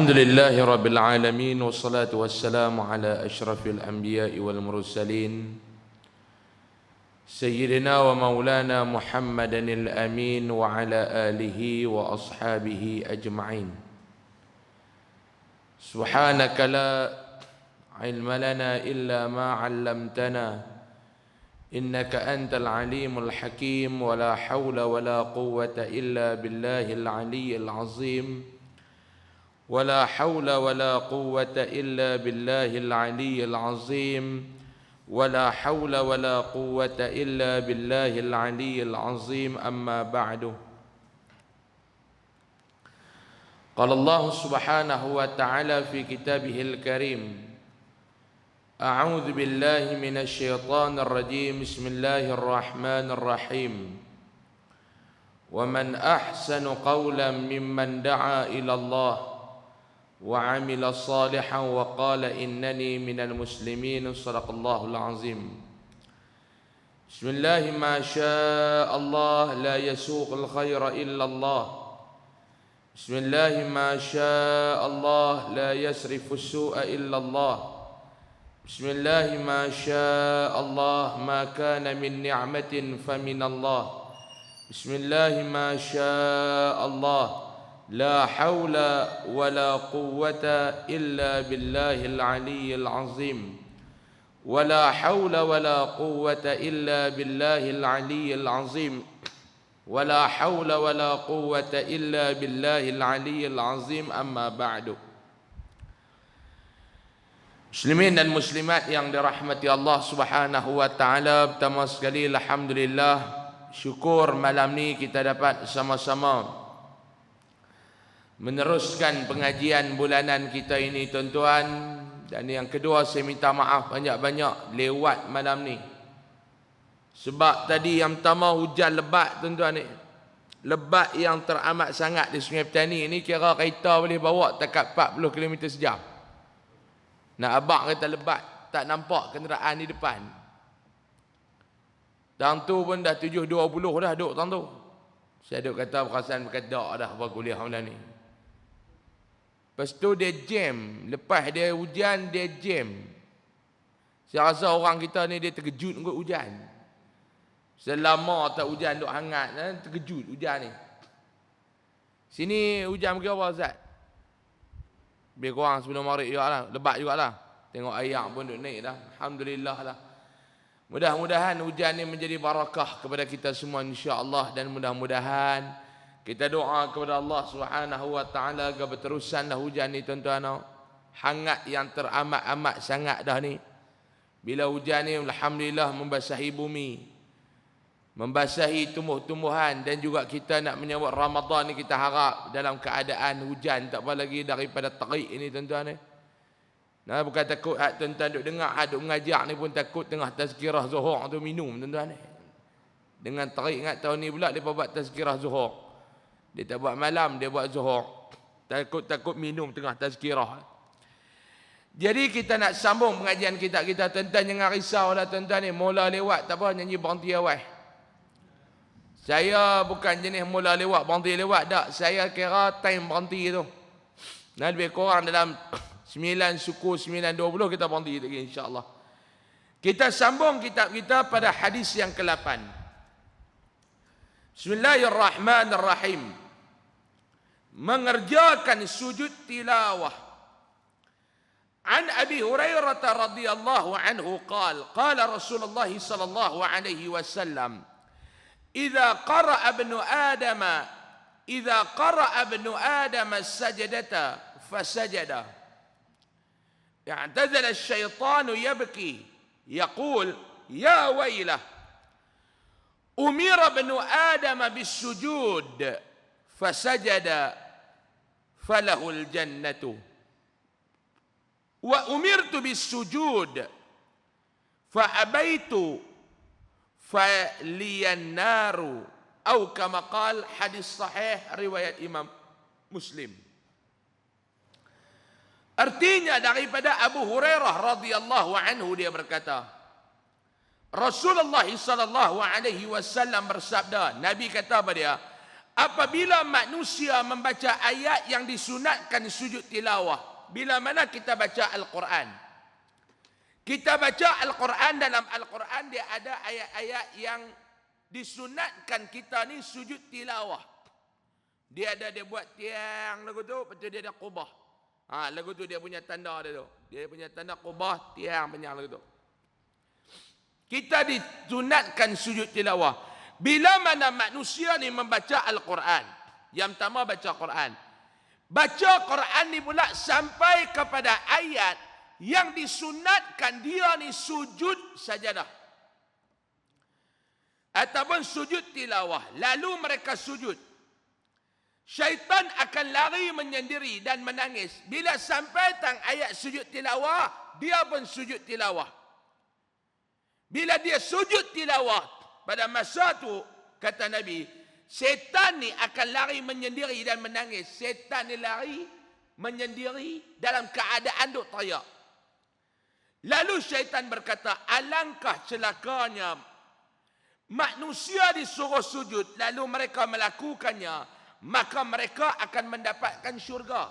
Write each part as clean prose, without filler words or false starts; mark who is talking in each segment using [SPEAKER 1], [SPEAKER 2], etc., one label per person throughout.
[SPEAKER 1] الحمد لله رب العالمين والصلاة والسلام على أشرف الأنبياء والمرسلين سيدنا ومولانا محمد الأمين وعلى آله وأصحابه أجمعين. سبحانك لا علم لنا إلا ما علمتنا إنك أنت العليم الحكيم ولا حول ولا قوة إلا بالله العلي العظيم ولا حول ولا قوة إلا بالله العلي العظيم ولا حول ولا قوة إلا بالله العلي العظيم أما بعد. قال الله سبحانه وتعالى في كتابه الكريم: أعوذ بالله من الشيطان الرجيم بسم الله الرحمن الرحيم ومن أحسن قولا ممن دعا إلى الله وعمل صالحا وقال إنني من المسلمين. صدق الله العظيم. بسم الله ما شاء الله لا يسوق الخير إلا الله. بسم الله ما شاء الله لا يصرف السوء إلا الله. بسم الله ما شاء الله ما كان من نعمة فمن الله. بسم الله ما شاء الله لا حول ولا قوة إلا بالله العلي العظيم ولا حول ولا قوة إلا بالله العلي العظيم ولا حول ولا قوة إلا بالله العلي العظيم أما بعد. Muslimin dan muslimat yang dirahmati Allah Subhanahu wa taala, pertama sekali alhamdulillah, syukur malam ni kita dapat sama-sama meneruskan pengajian bulanan kita ini tuan-tuan. Dan yang kedua, saya minta maaf banyak-banyak lewat malam ni. Sebab tadi yang pertama hujan lebat tuan-tuan ni. Lebat yang teramat sangat di Sungai Petani ni, kira kereta boleh bawa dekat 40 km sejam. Nak abang kata lebat, tak nampak kenderaan di depan. Tang tu pun dah 7.20 dah duk tang tu. Saya duk kata perasaan berkedak dah buat kuliah malam ni. Lepas tu dia jam. Lepas dia hujan, dia jam. Saya rasa orang kita ni dia terkejut dengan hujan. Selama tak hujan duk hangat, terkejut hujan ni. Sini hujan pergi apa Ustaz? Lebih kurang sebelum maghrib jugalah. Lebat jugalah. Tengok air pun duk naik dah. Alhamdulillah lah. Mudah-mudahan hujan ni menjadi barakah kepada kita semua insya-Allah. Dan mudah-mudahan kita doa kepada Allah Subhanahu wa taala agar berterusanlah hujan ni tuan-tuan. Hangat yang teramat-amat sangat dah ni. Bila hujan ni alhamdulillah membasahi bumi, membasahi tumbuh-tumbuhan, dan juga kita nak menyambut Ramadan ni kita harap dalam keadaan hujan, tak apa lagi daripada terik ini tuan-tuan ni. Nah, bukan takut tuan-tuan duk dengar duk mengajak ni pun takut tengah tazkirah zuhur tu minum tuan-tuan ni. Dengan terik ingat tahun ni pula depa buat tazkirah zuhur. Dia tak buat malam, dia buat zuhur. Takut minum tengah tazkirah. Jadi kita nak sambung pengajian kita tuan-tuan, jangan risau lah tuan-tuan ni. Mula lewat tak apa, nyanyi berhenti awal. Saya bukan jenis mula lewat berhenti lewat tak. Saya kira time berhenti tu. Nah, lebih kurang dalam 9 suku 9.20 kita berhenti lagi insya-Allah. Kita sambung kitab kita pada hadis yang ke-8. Bismillahirrahmanirrahim. Mengerjakan sujud tilawah. An Abi Hurairah radhiyallahu anhu qala Rasulullah sallallahu alaihi wasallam, idza qara'a ibnu adam as-sajdata fasajada, i'tazala asy-syaitanu yabki yaqul ya waylah umira ibnu adam bis-sujud fasajada falahul jannatu wa umirtu bis-sujud fa abaitu faliyan naru, atau kama qala, hadis sahih riwayat Imam Muslim. Artinya daripada Abu Hurairah radhiyallahu anhu, dia berkata, Rasulullah sallallahu alaihi wasallam bersabda, Nabi kata pada dia, apabila manusia membaca ayat yang disunatkan sujud tilawah. Bila mana kita baca Al-Quran. Kita baca Al-Quran, dalam Al-Quran dia ada ayat-ayat yang disunatkan kita ni sujud tilawah. Dia buat tiang lagu tu, lepas tu dia ada qubah. Lagu tu dia punya tanda dia tu. Dia punya tanda qubah, tiang panjang lagu tu. Kita disunatkan sujud tilawah. Bila mana manusia ni membaca Al-Quran. Yang pertama baca Quran. Baca Quran ni pula sampai kepada ayat yang disunatkan dia ni sujud sajadah. Ataupun sujud tilawah. Lalu mereka sujud. Syaitan akan lari menyendiri dan menangis. Bila sampai tang ayat sujud tilawah, dia pun sujud tilawah. Bila dia sujud tilawah, pada masa tu, kata Nabi, setan ni akan lari menyendiri dan menangis. Setan ni lari menyendiri dalam keadaan duk teriak. Lalu syaitan berkata, alangkah celakanya manusia disuruh sujud, lalu mereka melakukannya, maka mereka akan mendapatkan syurga.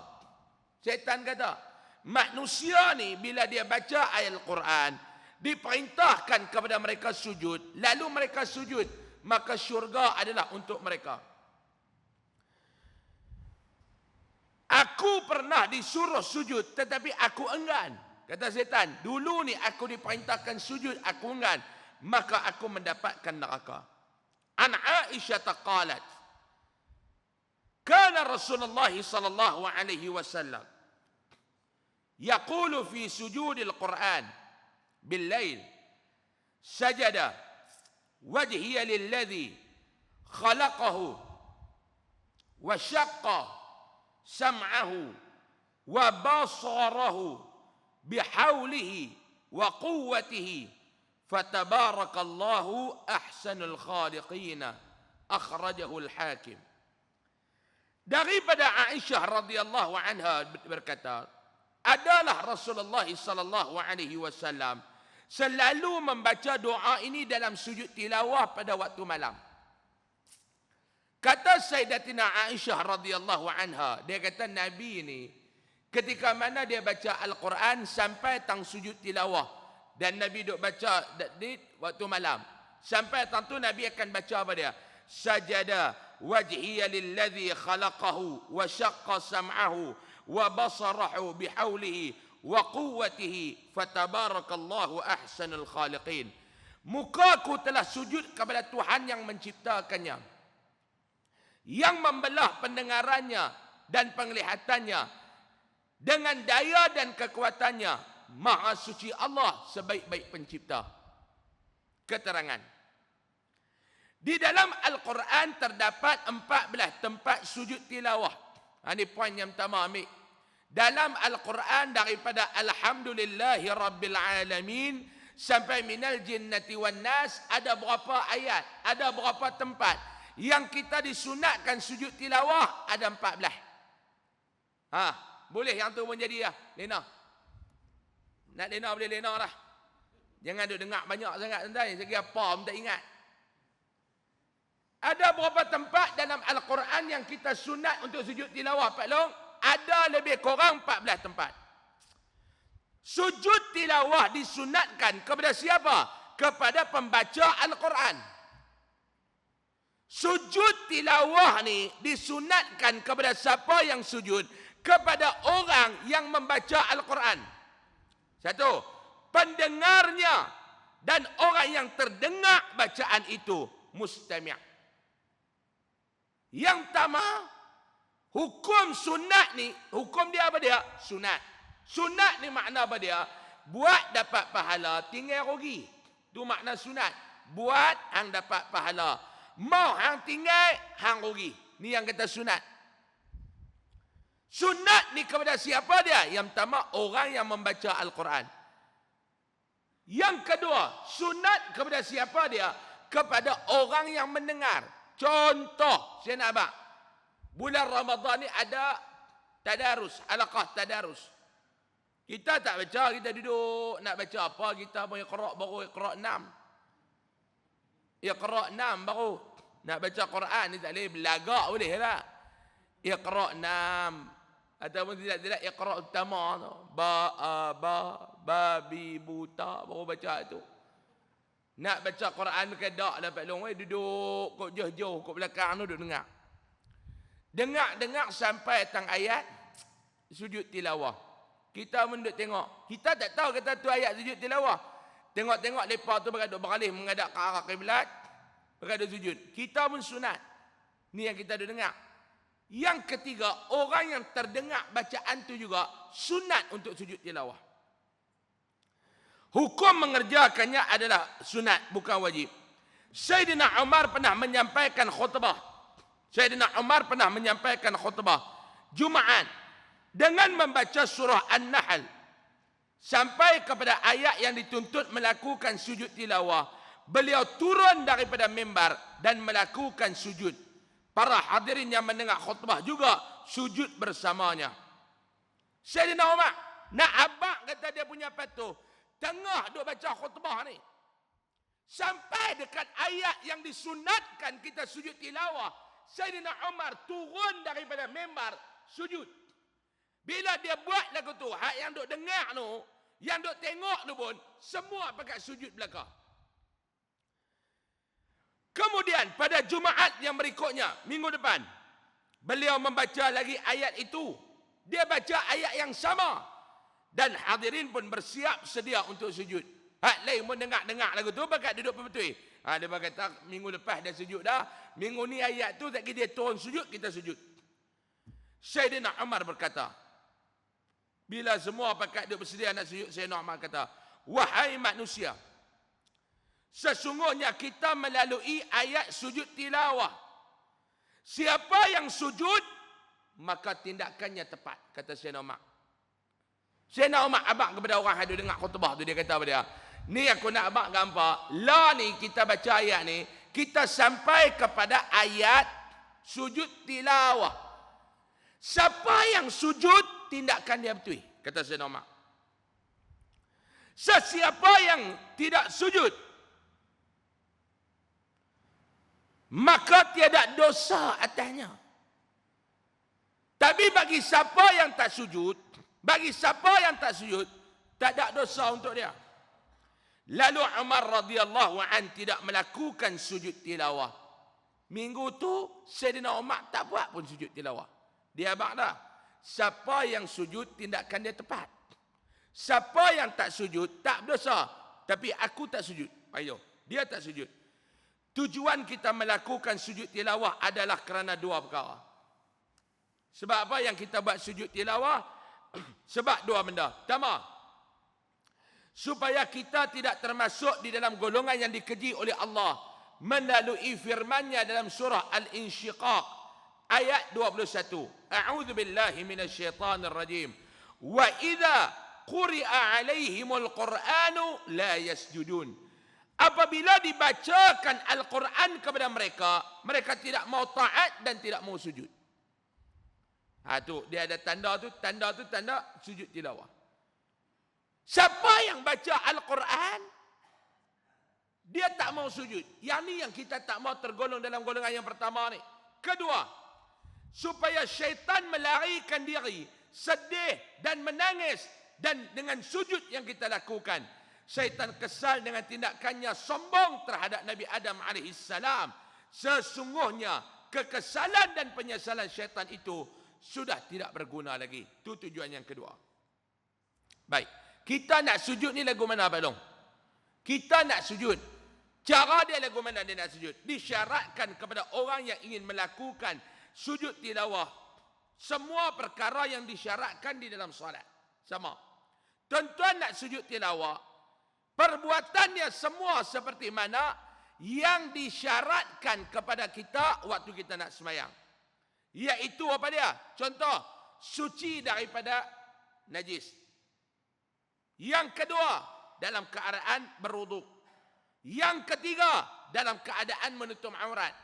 [SPEAKER 1] Syaitan kata, manusia ni bila dia baca ayat Al-Quran, diperintahkan kepada mereka sujud, lalu mereka sujud, maka syurga adalah untuk mereka. Aku pernah disuruh sujud, tetapi aku enggan. Kata setan, dulu ni aku diperintahkan sujud, aku enggan, maka aku mendapatkan neraka. An Aisyah qalat, kana Rasulullah sallallahu alaihi wasallam yaqulu fi sujudil Quran bil-lail sajada wajhiya lilladhi khalaqahu wa syaqqa sam'ahu wa basarahu bihaulihi wa quwwatihi fatabarakallahu ahsanul khaliqina akhrajahu al-Hakim. Daripada Aisyah radhiyallahu anha berkata, adalah Rasulullah sallallahu alaihi wasallam selalu membaca doa ini dalam sujud tilawah pada waktu malam. Kata Sayyidatina Aisyah radhiyallahu anha, dia kata Nabi ini ketika mana dia baca Al-Quran sampai tang sujud tilawah, dan Nabi duk baca di waktu malam, sampai tang tu Nabi akan baca apa dia? Sajada wajhiya lilladhi khalaqahu wa syaqqa sam'ahu wa basarahu bihaulihi wa quwwatihi fatabarakallahu ahsanul khaliqin. Mukaku telah sujud kepada Tuhan yang menciptakannya, yang membelah pendengarannya dan penglihatannya dengan daya dan kekuatannya. Maha suci Allah sebaik-baik pencipta. Keterangan. Di dalam Al-Quran terdapat 14 tempat sujud tilawah. Ini poin yang pertama ambil. Dalam Al-Quran daripada Alhamdulillahi Rabbil Alamin sampai minal jinnati wan nas, ada berapa ayat, ada berapa tempat yang kita disunatkan sujud tilawah? Ada 14. Boleh yang tu pun jadi lah. Lena. Nak lena boleh lena lah. Jangan duk dengar banyak sangat tuan-tuan. Segi apa pun tak ingat. Ada berapa tempat dalam Al-Quran yang kita sunat untuk sujud tilawah Pak Long? Ada lebih kurang 14 tempat. Sujud tilawah disunatkan kepada siapa? Kepada pembaca Al-Quran. Sujud tilawah ni disunatkan kepada siapa yang sujud? Kepada orang yang membaca Al-Quran. Satu, pendengarnya dan orang yang terdengar bacaan itu mustami'. Yang pertama, hukum sunat ni, hukum dia apa dia? Sunat. Sunat ni makna apa dia? Buat dapat pahala, tinggal rugi. Itu makna sunat. Buat hang dapat pahala. Mau hang tinggal, hang rugi. Ni yang kata sunat. Sunat ni kepada siapa dia? Yang pertama, orang yang membaca Al-Quran. Yang kedua, sunat kepada siapa dia? Kepada orang yang mendengar. Contoh, saya nak abang. Bulan Ramadan ni ada tadarus, halaqah tadarus. Kita tak baca, kita duduk nak baca apa, kita punya Iqra' baru Iqra' 6. Iqra' 6 baru. Nak baca Quran ni tak boleh belagak boleh lah. Iqra' 6 ataupun tidak iqra' utama tu. Ba bi buta baru baca tu. Nak baca Quran kedak lah Pak Long, duduk kok jauh-jauh kok belakang tu duduk dengar. Dengar sampai tang ayat sujud tilawah. Kita menduk tengok. Kita tak tahu kata tu ayat sujud tilawah. Tengok-tengok lepas tu berada beralih menghadap ke arah kiblat, berada sujud. Kita pun sunat. Ni yang kita ada dengar. Yang ketiga, orang yang terdengar bacaan tu juga sunat untuk sujud tilawah. Hukum mengerjakannya adalah sunat, bukan wajib. Sayyidina Umar pernah menyampaikan khutbah. Jumaat dengan membaca surah An-Nahl sampai kepada ayat yang dituntut melakukan sujud tilawah. Beliau turun daripada mimbar dan melakukan sujud. Para hadirin yang mendengar khutbah juga sujud bersamanya. Sayyidina Umar nak abang kata dia punya patuh. Tengah duk baca khutbah ni. Sampai dekat ayat yang disunatkan kita sujud tilawah. Sayyidina Umar turun daripada mimbar sujud. Bila dia buat lagu tu, hak yang duk dengar tu, yang duk tengok tu pun, semua pakai sujud belakang. Kemudian pada Jumaat yang berikutnya, minggu depan, beliau membaca lagi ayat itu. Dia baca ayat yang sama. Dan hadirin pun bersiap sedia untuk sujud. Hak lain pun dengar lagu tu, pakai duduk betul. Dia berkata, minggu lepas dia sujud dah. Minggu ni ayat tu, tak kira dia turun sujud, kita sujud. Sayyidina Umar berkata, bila semua pakai duduk bersedia nak sujud, Sayyidina Umar kata, wahai manusia, sesungguhnya kita melalui ayat sujud tilawah. Siapa yang sujud, maka tindakannya tepat, kata Sayyidina Umar. Sayyidina Umar abang kepada orang yang dengar khutbah tu, dia kata kepada dia, ni aku nak abang gambar, lah ni kita baca ayat ni, kita sampai kepada ayat sujud tilawah. Siapa yang sujud, tindakan dia betul, kata Sayyidina Umar. Sesiapa yang tidak sujud, maka tiada dosa atasnya. Tapi bagi siapa yang tak sujud, tak ada dosa untuk dia. Lalu Umar radhiyallahu an tidak melakukan sujud tilawah. Minggu tu Sayyidina Umar tak buat pun sujud tilawah. Dia abang dah. Siapa yang sujud, tindakan dia tepat. Siapa yang tak sujud, tak berdosa. Tapi aku tak sujud. Ayo, dia tak sujud. Tujuan kita melakukan sujud tilawah adalah kerana dua perkara. Sebab apa yang kita buat sujud tilawah? Sebab dua benda. Pertama, supaya kita tidak termasuk di dalam golongan yang dikeji oleh Allah melalui firman-Nya dalam surah Al-Insyiqaq ayat 21. A'udzu billahi minasyaitonir rajim. Wa idza quri'a 'alaihimul Qur'anu la yasjudun. Apabila dibacakan Al-Quran kepada mereka, mereka tidak mau taat dan tidak mau sujud. Tu dia ada tanda sujud tilawah. Siapa yang baca Al-Quran, dia tak mau sujud. Yang ni yang kita tak mau tergolong dalam golongan yang pertama ni. Kedua, supaya syaitan melarikan diri, sedih dan menangis, dan dengan sujud yang kita lakukan, syaitan kesal dengan tindakannya sombong terhadap Nabi Adam alaihissalam. Sesungguhnya kekesalan dan penyesalan syaitan itu sudah tidak berguna lagi. Itu tujuan yang kedua. Baik. Kita nak sujud ni lagu mana Pak Long? Kita nak sujud. Cara dia lagu mana dia nak sujud? Disyaratkan kepada orang yang ingin melakukan sujud tilawah. Semua perkara yang disyaratkan di dalam solat. Sama. Tuan-tuan nak sujud tilawah, perbuatannya semua seperti mana yang disyaratkan kepada kita waktu kita nak sembahyang. Iaitu apa dia? Contoh, suci daripada najis. Yang kedua, dalam keadaan berwuduk. Yang ketiga, dalam keadaan menutup aurat.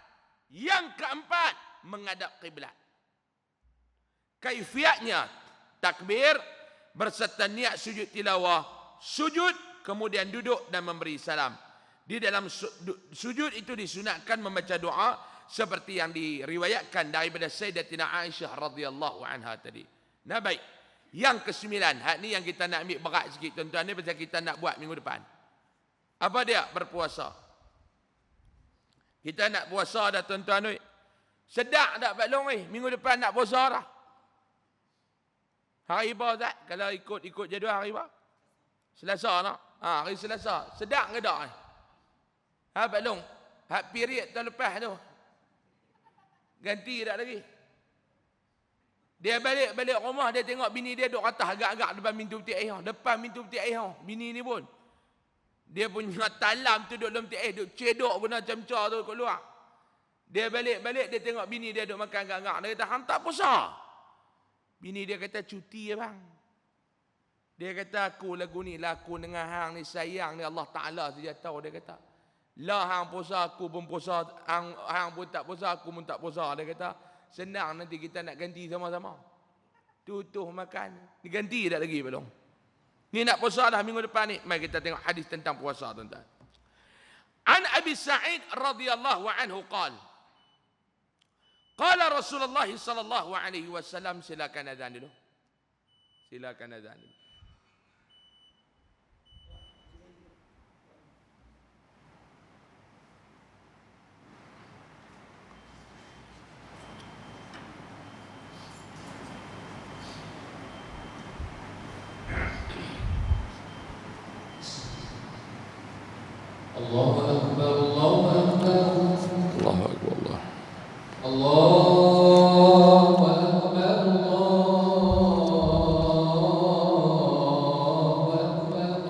[SPEAKER 1] Yang keempat, menghadap kiblat. Kaifiatnya, takbir, berserta niat sujud tilawah, sujud, kemudian duduk dan memberi salam. Di dalam sujud itu disunatkan membaca doa seperti yang diriwayatkan daripada Sayyidatina Aisyah radhiyallahu anha tadi. Nah baik. Yang ke-9, hak ni yang kita nak ambil berat sikit tuan-tuan ni pasal kita nak buat minggu depan. Apa dia? Berpuasa. Kita nak puasa dah tuan-tuan ni. Sedap tak Pak Long ni? Minggu depan nak puasa dah. Hari apa Ustaz? Kalau ikut jadual hari apa? Selasa nak? Hari Selasa. Sedap ke tak? Pak Long. Hak period tahun lepas tu. Ganti tak lagi? Dia balik rumah, dia tengok bini dia duduk atas agak-agak depan pintu peti air. Depan pintu peti air. Bini ni pun. Dia punya talam tu duduk dalam peti air. Duduk cedok guna camca tu kat luar. Dia balik, dia tengok bini dia duduk makan agak-agak. Dia kata, hang tak puasa. Bini dia kata, cuti ya bang. Dia kata, aku lagu ni, laku dengan hang ni, sayang ni Allah Ta'ala saja tahu. Dia kata, lah hang puasa, aku pun puasa. Hang pun tak puasa, aku pun tak puasa. Dia kata, senang nanti kita nak ganti sama-sama. Tutuh makan. Diganti tak lagi belum? Ni nak puasa dah minggu depan ni. Mari kita tengok hadis tentang puasa tuan-tuan. An Abi Sa'id radhiyallahu anhu qala Rasulullah sallallahu alaihi wasallam, silakan azan dulu. Silakan azan dulu.
[SPEAKER 2] Allahu Akbar, Allahu Akbar.
[SPEAKER 1] Allahu Akbar, Allah.
[SPEAKER 2] Allahu Akbar,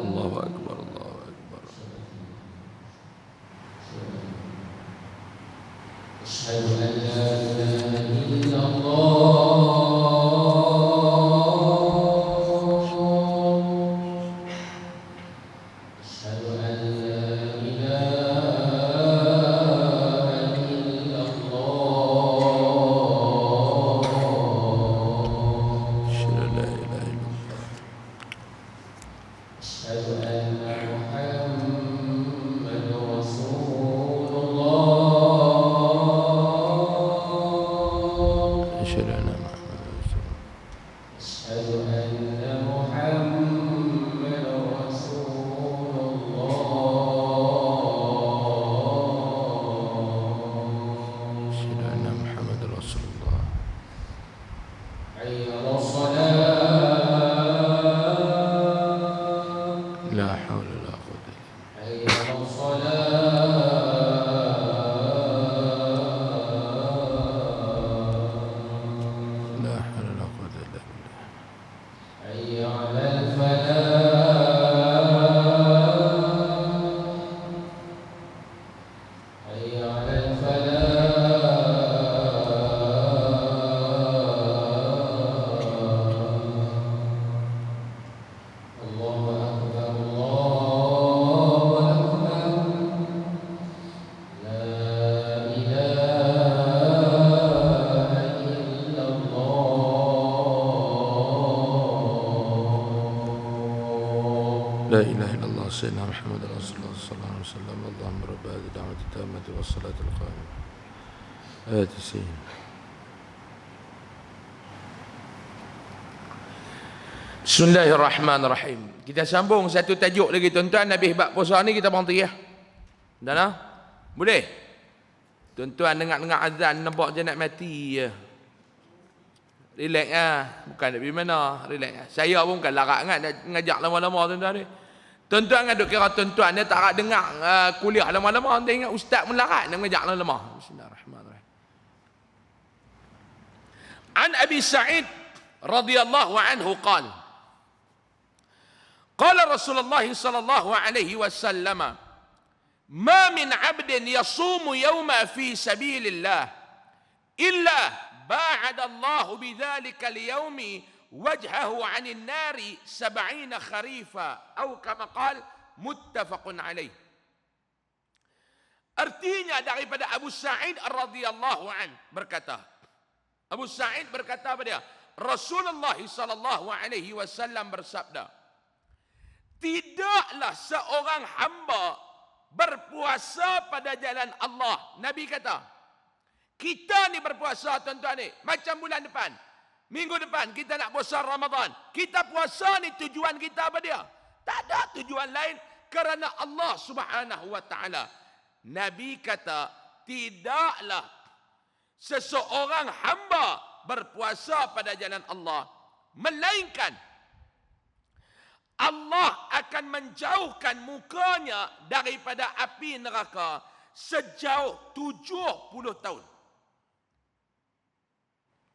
[SPEAKER 1] Allahu Akbar, Allahu Akbar.
[SPEAKER 2] Asyhadu an la ilaha illallah.
[SPEAKER 1] لا إله إلا الله سيدنا محمد رسول الله صلى الله عليه وسلم. اللهم رب هذه الدعوة التامة والصلاة القائمة آت سيدنا. Bismillahirrahmanirrahim. Kita sambung satu tajuk lagi tuan-tuan. Habis bab puasa ni kita berhenti ya. Dah lah? Boleh? Tuan-tuan dengar-dengar azan nampak je nak mati je. Relax lah. Bukan nak pergi mana. Relax lah. Saya pun bukan larat sangat nak ngajak lama-lama tuan-tuan ni. Tuan-tuan kan duk kira tuan-tuan dia tak dengar kuliah lama-lama. Dia ingat ustaz pun larat nak ngajak lama-lama. Bismillahirrahmanirrahim. An Abi Sa'id radhiyallahu anhu qala Rasulullah sallallahu alaihi wasallam, ma min 'abdin yasumu yawma fi sabilillah illa ba'ada Allah bidzalika al-yawmi wajhahu 'anil nari 70 kharifa atau kama qala muttafaqun alaih. Artinya daripada Abu Sa'id radhiyallahu an berkata, Abu Sa'id berkata apa dia? Rasulullah sallallahu alaihi wasallam bersabda, tidaklah seorang hamba berpuasa pada jalan Allah. Nabi kata, kita ni berpuasa tuan-tuan ni, macam bulan depan, minggu depan kita nak puasa Ramadan. Kita puasa ni tujuan kita apa dia? Tak ada tujuan lain, kerana Allah Subhanahu wa taala. Nabi kata, tidaklah seseorang hamba berpuasa pada jalan Allah, melainkan Allah akan menjauhkan mukanya daripada api neraka sejauh 70 tahun.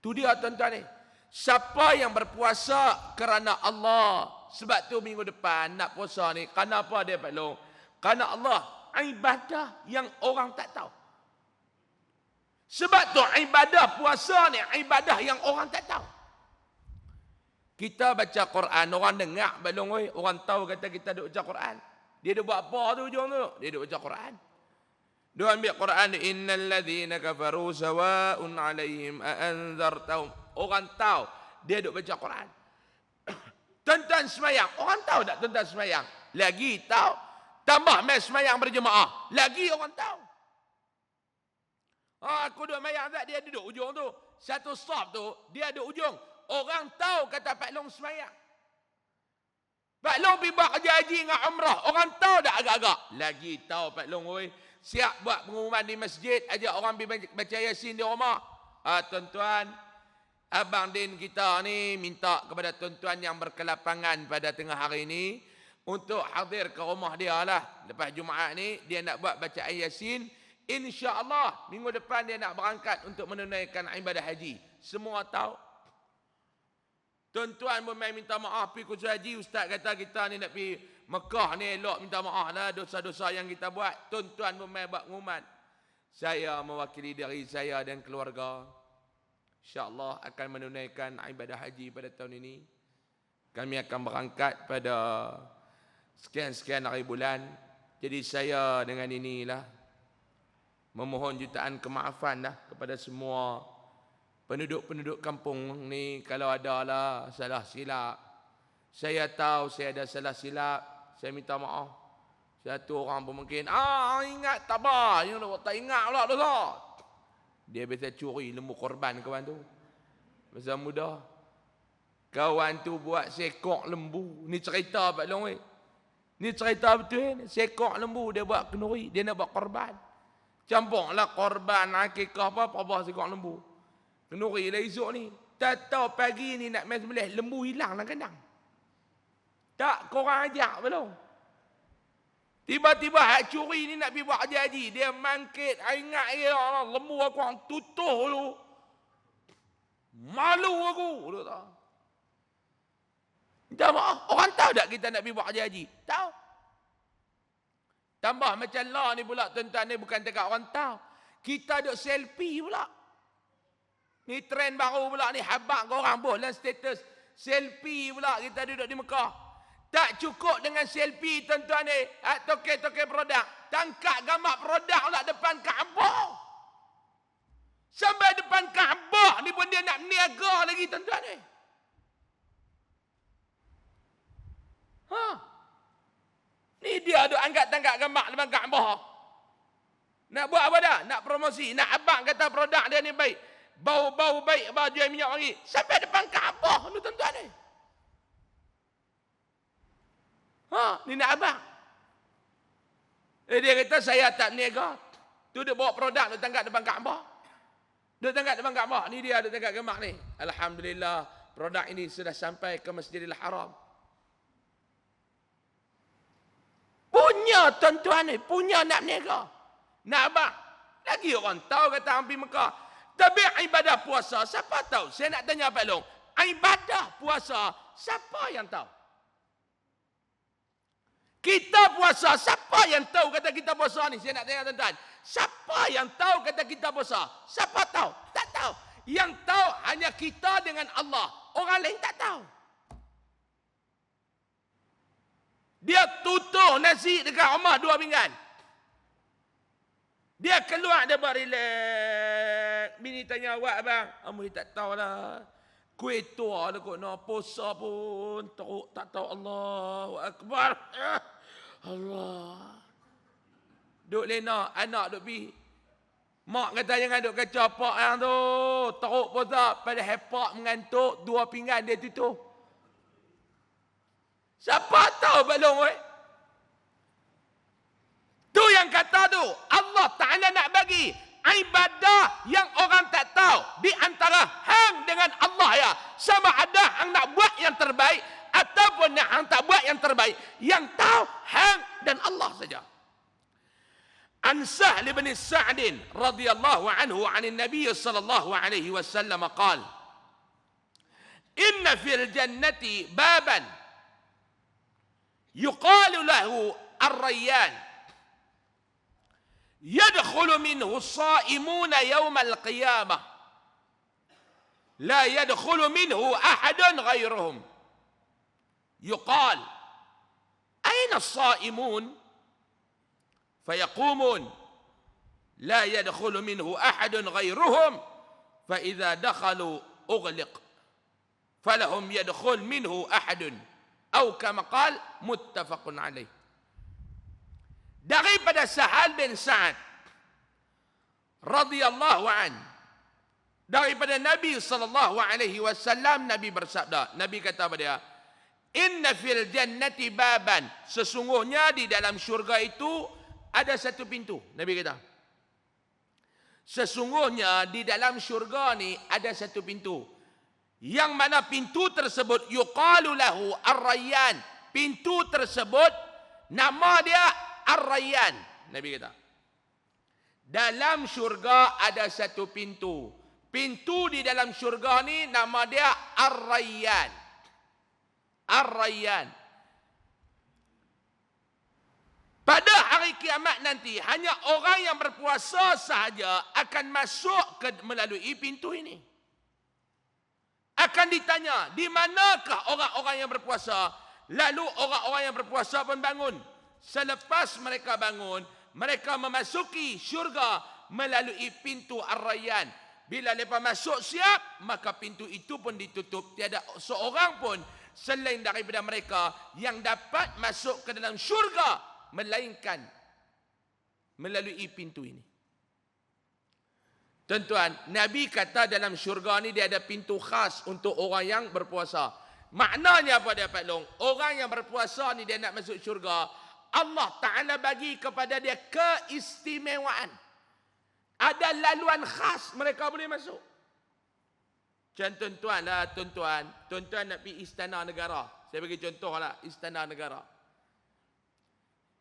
[SPEAKER 1] Itu dia tuan-tuan ni. Siapa yang berpuasa kerana Allah, sebab tu minggu depan nak puasa ni, kerana apa dia Pak Long? Kerana Allah, ibadah yang orang tak tahu. Sebab tu ibadah puasa ni, ibadah yang orang tak tahu. Kita baca Quran, orang dengar balong oi, orang tahu kata kita duk baca Quran. Dia duk buat apa tu hujung tu? Dia duk baca Quran. Dia ambil Quran, innal ladzina kafaru sawa'un 'alaihim a anzartahum. Orang tahu dia duk baca Quran. Tuan-tuan semayang, orang tahu tak tuan-tuan semayang? Lagi tahu. Tambah mai semayang berjemaah, lagi orang tahu. Aku duk semayang tak, dia duduk ujung tu. Satu stop tu, dia duduk ujung. Orang tahu kata Pak Long semayang. Pak Long pergi buat kerja haji dengan umrah. Orang tahu tak agak-agak? Lagi tahu Pak Long oi. Siap buat pengumuman di masjid, ajak orang pergi baca Yasin di rumah. Tuan-tuan, Abang Din kita ni minta kepada tuan-tuan yang berkelapangan pada tengah hari ini untuk hadir ke rumah dia lah. Lepas Jumaat ni, dia nak buat bacaan Yasin. InsyaAllah, minggu depan dia nak berangkat untuk menunaikan ibadah haji. Semua tahu. Tuan-tuan pun main minta maaf pergi kursus haji. Ustaz kata kita ni nak pergi Mekah ni, elok minta maaf lah dosa-dosa yang kita buat. Tuan-tuan pun main buat pengumuman. Saya mewakili diri saya dan keluarga, InsyaAllah akan menunaikan ibadah haji pada tahun ini. Kami akan berangkat pada sekian-sekian hari bulan. Jadi saya dengan inilah memohon jutaan kemaafan lah kepada semua penduduk-penduduk kampung ni. Kalau ada lah salah silap, saya tahu saya ada salah silap, saya minta maaf. Satu orang pun mungkin ingat tak apa, yang tak ingat pula dosa. Dia biasa curi lembu korban kawan tu masa muda. Kawan tu buat sekok lembu. Ni cerita Pak Long. Ni cerita betul. Sekok lembu dia buat kenduri, dia nak buat korban. Campurlah korban akikah apa sekok lembu. Kenduri lah esok ni. Tak tahu pagi ni nak main sembelih, lembu hilang dalam kandang. Tak korang ajak belum? Tiba-tiba hak curi ni nak pergi buat kerja haji. Dia mangkit, ingat lembu aku orang tutuh dulu. Malu aku. Minta maaf. Orang tahu tak kita nak pergi buat kerja haji? Tahu. Tambah macam lah ni pula tuan-tuan ni, bukan dekat orang tahu. Kita duk selfie pula. Ni trend baru pula ni, habak korang pun dalam status. Selfie pula kita duduk di Mekah. Tak cukup dengan selfie tuan-tuan ni. Toke-toke produk. Tangkap gambar produk pula depan Kaabah. Sampai depan Kaabah ni pun dia nak niaga lagi tuan-tuan ni. Ni dia duk angkat-angkat gambar depan Kaabah. Nak buat apa dah? Nak promosi. Nak abang kata produk dia ni baik. Bau-bau baik, jual minyak wangi. Sampai depan Kaabah ni tuan-tuan ni. Ni nak abang. Dia kata saya tak niaga. Tu dia bawa produk dia tangkap depan Kaabah. Dia tangkap depan Kaabah. Ni dia tangkap gambar ni. Alhamdulillah, produk ini sudah sampai ke Masjidil Haram. Punya tuan-tuan ni, punya nak niaga. Nak abang. Lagi orang tahu kata hampir Mekah. Tapi ibadah puasa, siapa tahu? Saya nak tanya Pak Long. Ibadah puasa, siapa yang tahu? Kita puasa, siapa yang tahu kata kita puasa ni? Saya nak tanya tuan-tuan. Siapa yang tahu kata kita puasa? Siapa tahu? Tak tahu. Yang tahu hanya kita dengan Allah. Orang lain tak tahu. Dia tutup nasi dekat rumah 2 pinggan. Dia keluar, dia buat relax. Bini tanya, awak abang? Amu tak tahulah. Kuih tua lah kot nak puasa pun. Tak tahu Allahu Akbar. Allah. Duk lena, anak duk pi. Mak kata jangan duk kacau pak yang tu. Teruk pun tak. Padahal pak mengantuk, 2 pinggan dia tutup. Siapa tahu balong weh? Tu yang kata tu, Allah Ta'ala nak bagi ibadah yang orang tak tahu di antara hang dengan Allah ya. Sama ada hang nak buat yang terbaik ataupun nak hang tak buat yang terbaik. Yang tahu hang dan Allah saja. An Sahl bin Sa'd radhiyallahu anhu 'an Nabi sallallahu alaihi wasallam qala: "Inna fil jannati baban yuqalu lahu ar-rayyan." يدخل منه الصائمون يوم القيامة لا يدخل منه أحد غيرهم يقال أين الصائمون فيقومون لا يدخل منه أحد غيرهم فإذا دخلوا أغلق فلهم يدخل منه أحد أو كما قال متفق عليه. Daripada Sahal bin Sa'ad radhiyallahu an, daripada Nabi sallallahu alaihi wasallam, Nabi bersabda, Nabi kata pada dia, inna fil jannati baban, sesungguhnya di dalam syurga itu ada satu pintu. Nabi kata, sesungguhnya di dalam syurga ni ada satu pintu, yang mana pintu tersebut yuqalu lahu ar-rayyan, pintu tersebut nama dia Ar-Rayyan. Nabi kata, dalam syurga ada satu pintu. Pintu di dalam syurga ni nama dia Ar-Rayyan. Ar-Rayyan. Pada hari kiamat nanti, hanya orang yang berpuasa sahaja akan masuk melalui pintu ini. Akan ditanya, di manakah orang-orang yang berpuasa? Lalu orang-orang yang berpuasa pun bangun. Selepas mereka bangun, mereka memasuki syurga melalui pintu Ar-Rayyan. Bila mereka masuk siap, maka pintu itu pun ditutup. Tiada seorang pun selain daripada mereka yang dapat masuk ke dalam syurga, melainkan melalui pintu ini. Tuan-tuan, Nabi kata dalam syurga ni dia ada pintu khas untuk orang yang berpuasa. Maknanya apa dia Pak Long? Orang yang berpuasa ni dia nak masuk syurga, Allah Ta'ala bagi kepada dia keistimewaan. Ada laluan khas mereka boleh masuk. Macam tuan-tuan lah, tuan-tuan. Tuan-tuan nak pergi Istana Negara. Saya bagi contoh lah, Istana Negara.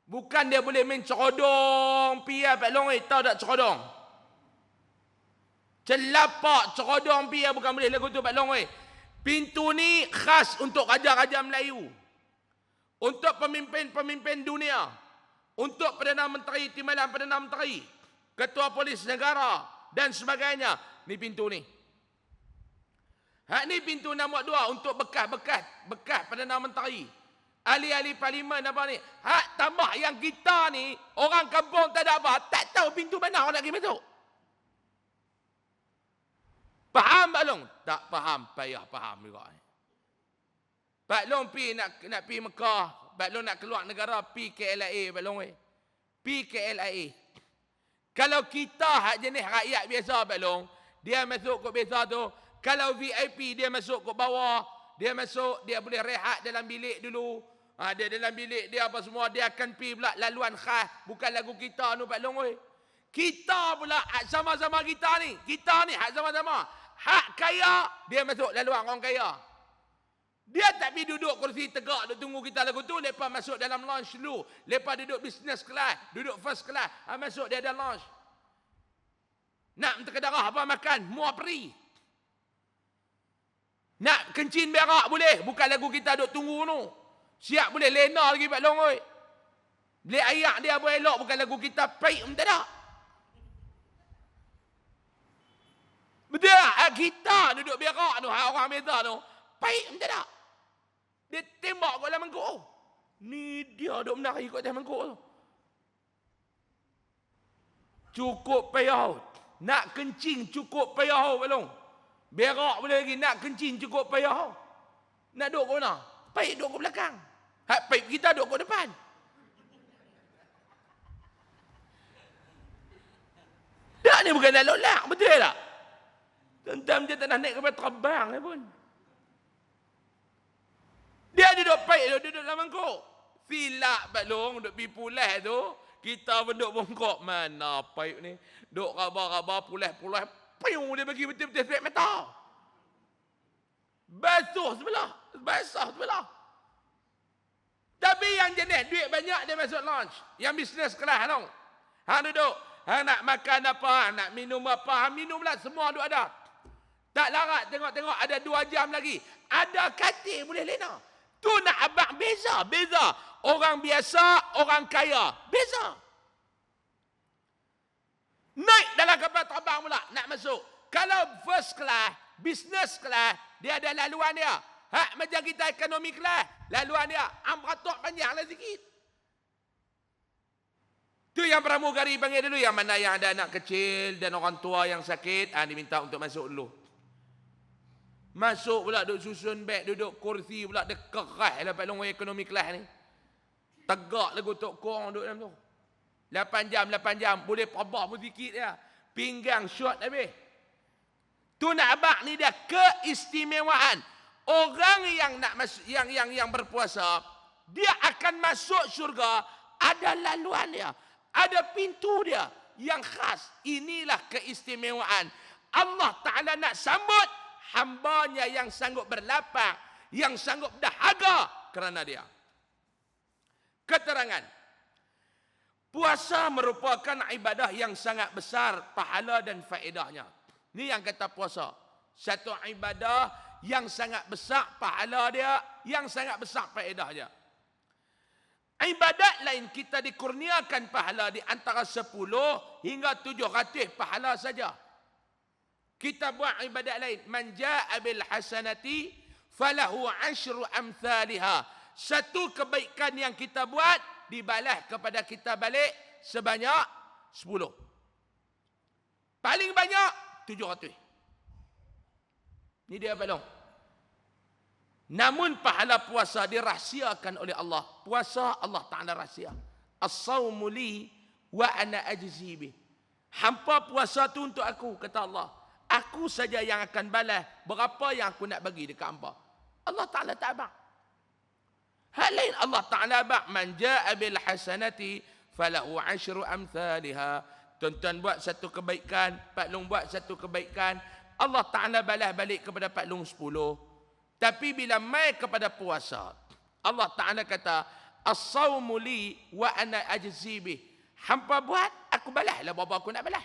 [SPEAKER 1] Bukan dia boleh main cerodong, pia Pak Long, tahu tak cerodong? Celapak cerodong pia bukan boleh lagu tu Pak Long. Pintu ni khas untuk raja-raja Melayu. Untuk pemimpin-pemimpin dunia, untuk Perdana Menteri, Timbalan Perdana Menteri, Ketua Polis Negara dan sebagainya. Ni pintu ni. Hak ni pintu nombor 2 untuk bekas Perdana Menteri, ahli-ahli parlimen apa ni. Hak tambah yang kita ni, orang kampung tak ada apa, tak tahu pintu mana orang nak pergi masuk. Faham Pak Long? Tak faham, payah faham juga. Pak Long nak pergi Mekah, Pak Long nak keluar negara, pergi KLIA Pak Long. Pergi KLIA. Kalau kita hak jenis rakyat biasa Pak Long, dia masuk kot biasa tu. Kalau VIP dia masuk kot bawah, dia masuk, dia boleh rehat dalam bilik dulu. Dia dalam bilik dia apa semua, dia akan pergi pula laluan khas, bukan lagu kita tu Pak Long. Kita pula hak sama-sama kita ni hak sama-sama. Hak kaya, dia masuk laluan orang kaya. Dia tak pergi duduk kursi tegak, duduk tunggu kita lagu tu. Lepas masuk dalam lounge dulu. Lepas duduk business class, duduk first class. Masuk dia ada lounge. Nak minta darah apa makan, muah peri. Nak kencing berak boleh. Bukan lagu kita duduk tunggu tu. Siap boleh lena lagi Pak Long. Beli ayak dia boleh elok. Bukan lagu kita pek minta tak. Betul tak? Kita duduk berak tu, orang beza tu. Pek minta tak. Dia tembak kat dalam mangkuk. Ni dia duk menari kat atas mangkuk tu. Cukup payah. Nak kencing cukup payah Pak Long. Berak boleh lagi. Nak kencing cukup payah. Nak duduk ke mana? Paip duduk ke belakang. Hak paip kita duduk ke depan. ni bukan nak lolak, betul tak? Tuan-tuan macam tak nak naik kapal terbang pun. Dia duduk baik, duduk dalam mangkuk. Silap Pak Long, duduk pergi pulas tu. Kita pun duduk bongkok. Mana paip ni? Duduk khabar-khabar, pulas-pulas. Piung dia bagi betul-betul sebab mata. Basah sebelah. Tapi yang jenis duit banyak dia masuk lunch. Yang bisnes kelas dong. Hang duduk. Hang nak makan apa, hang nak minum apa, hang minumlah semua duk ada. Tak larat tengok-tengok ada 2 jam lagi. Ada katil boleh lena. Tu nak abang beza. Orang biasa, orang kaya. Beza. Naik dalam kapal terbang pula nak masuk. Kalau first class, business class, dia ada laluan dia. Hak macam kita ekonomi kelas, laluan dia amratok panjanglah sikit. Tu yang pramugari panggil dulu, yang mana yang ada anak kecil dan orang tua yang sakit, diminta untuk masuk dulu. Masuk pula duduk susun beg, duduk kursi pula dekerah lah Pak Long ekonomi kelas ni. Tegak lagu tok korang duduk dalam tu. 8 jam, boleh perbah pun sikit dia. Pinggang short habis. Tu nak abang ni dia keistimewaan. Orang yang nak masuk, yang berpuasa, dia akan masuk syurga, ada laluan dia, ada pintu dia yang khas. Inilah keistimewaan. Allah Ta'ala nak sambut hambanya yang sanggup berlapang, yang sanggup dahaga kerana dia. Keterangan. Puasa merupakan ibadah yang sangat besar pahala dan faedahnya. Ini yang kata puasa. Satu ibadah yang sangat besar pahala dia, yang sangat besar faedah dia. Ibadat lain kita dikurniakan pahala di antara 10 hingga 700 pahala saja. Kita buat ibadat lain. Man jaa bil hasanati falahu 10 amsalha. Satu kebaikan yang kita buat dibalas kepada kita balik sebanyak 10. Paling banyak 700. Ini dia Pak Long. Namun pahala puasa dirahsiakan oleh Allah. Puasa Allah Ta'ala rahsia. As-sawmu li wa ana ajzi bih. Hampa puasa tu untuk aku, kata Allah. Aku saja yang akan balas berapa yang aku nak bagi dekat hampa. Allah Ta'ala tak abang. Hal lain Allah Ta'ala abang. Man ja'a bil hasanati falahu 10 amsalha. Tuan-tuan buat satu kebaikan, Pak Long buat satu kebaikan, Allah Ta'ala balas balik kepada Pak Long 10. Tapi bila mai kepada puasa, Allah Ta'ala kata, as-sawmu li wa ana ajzi bih. Hampa buat, aku balas lah berapa aku nak balas.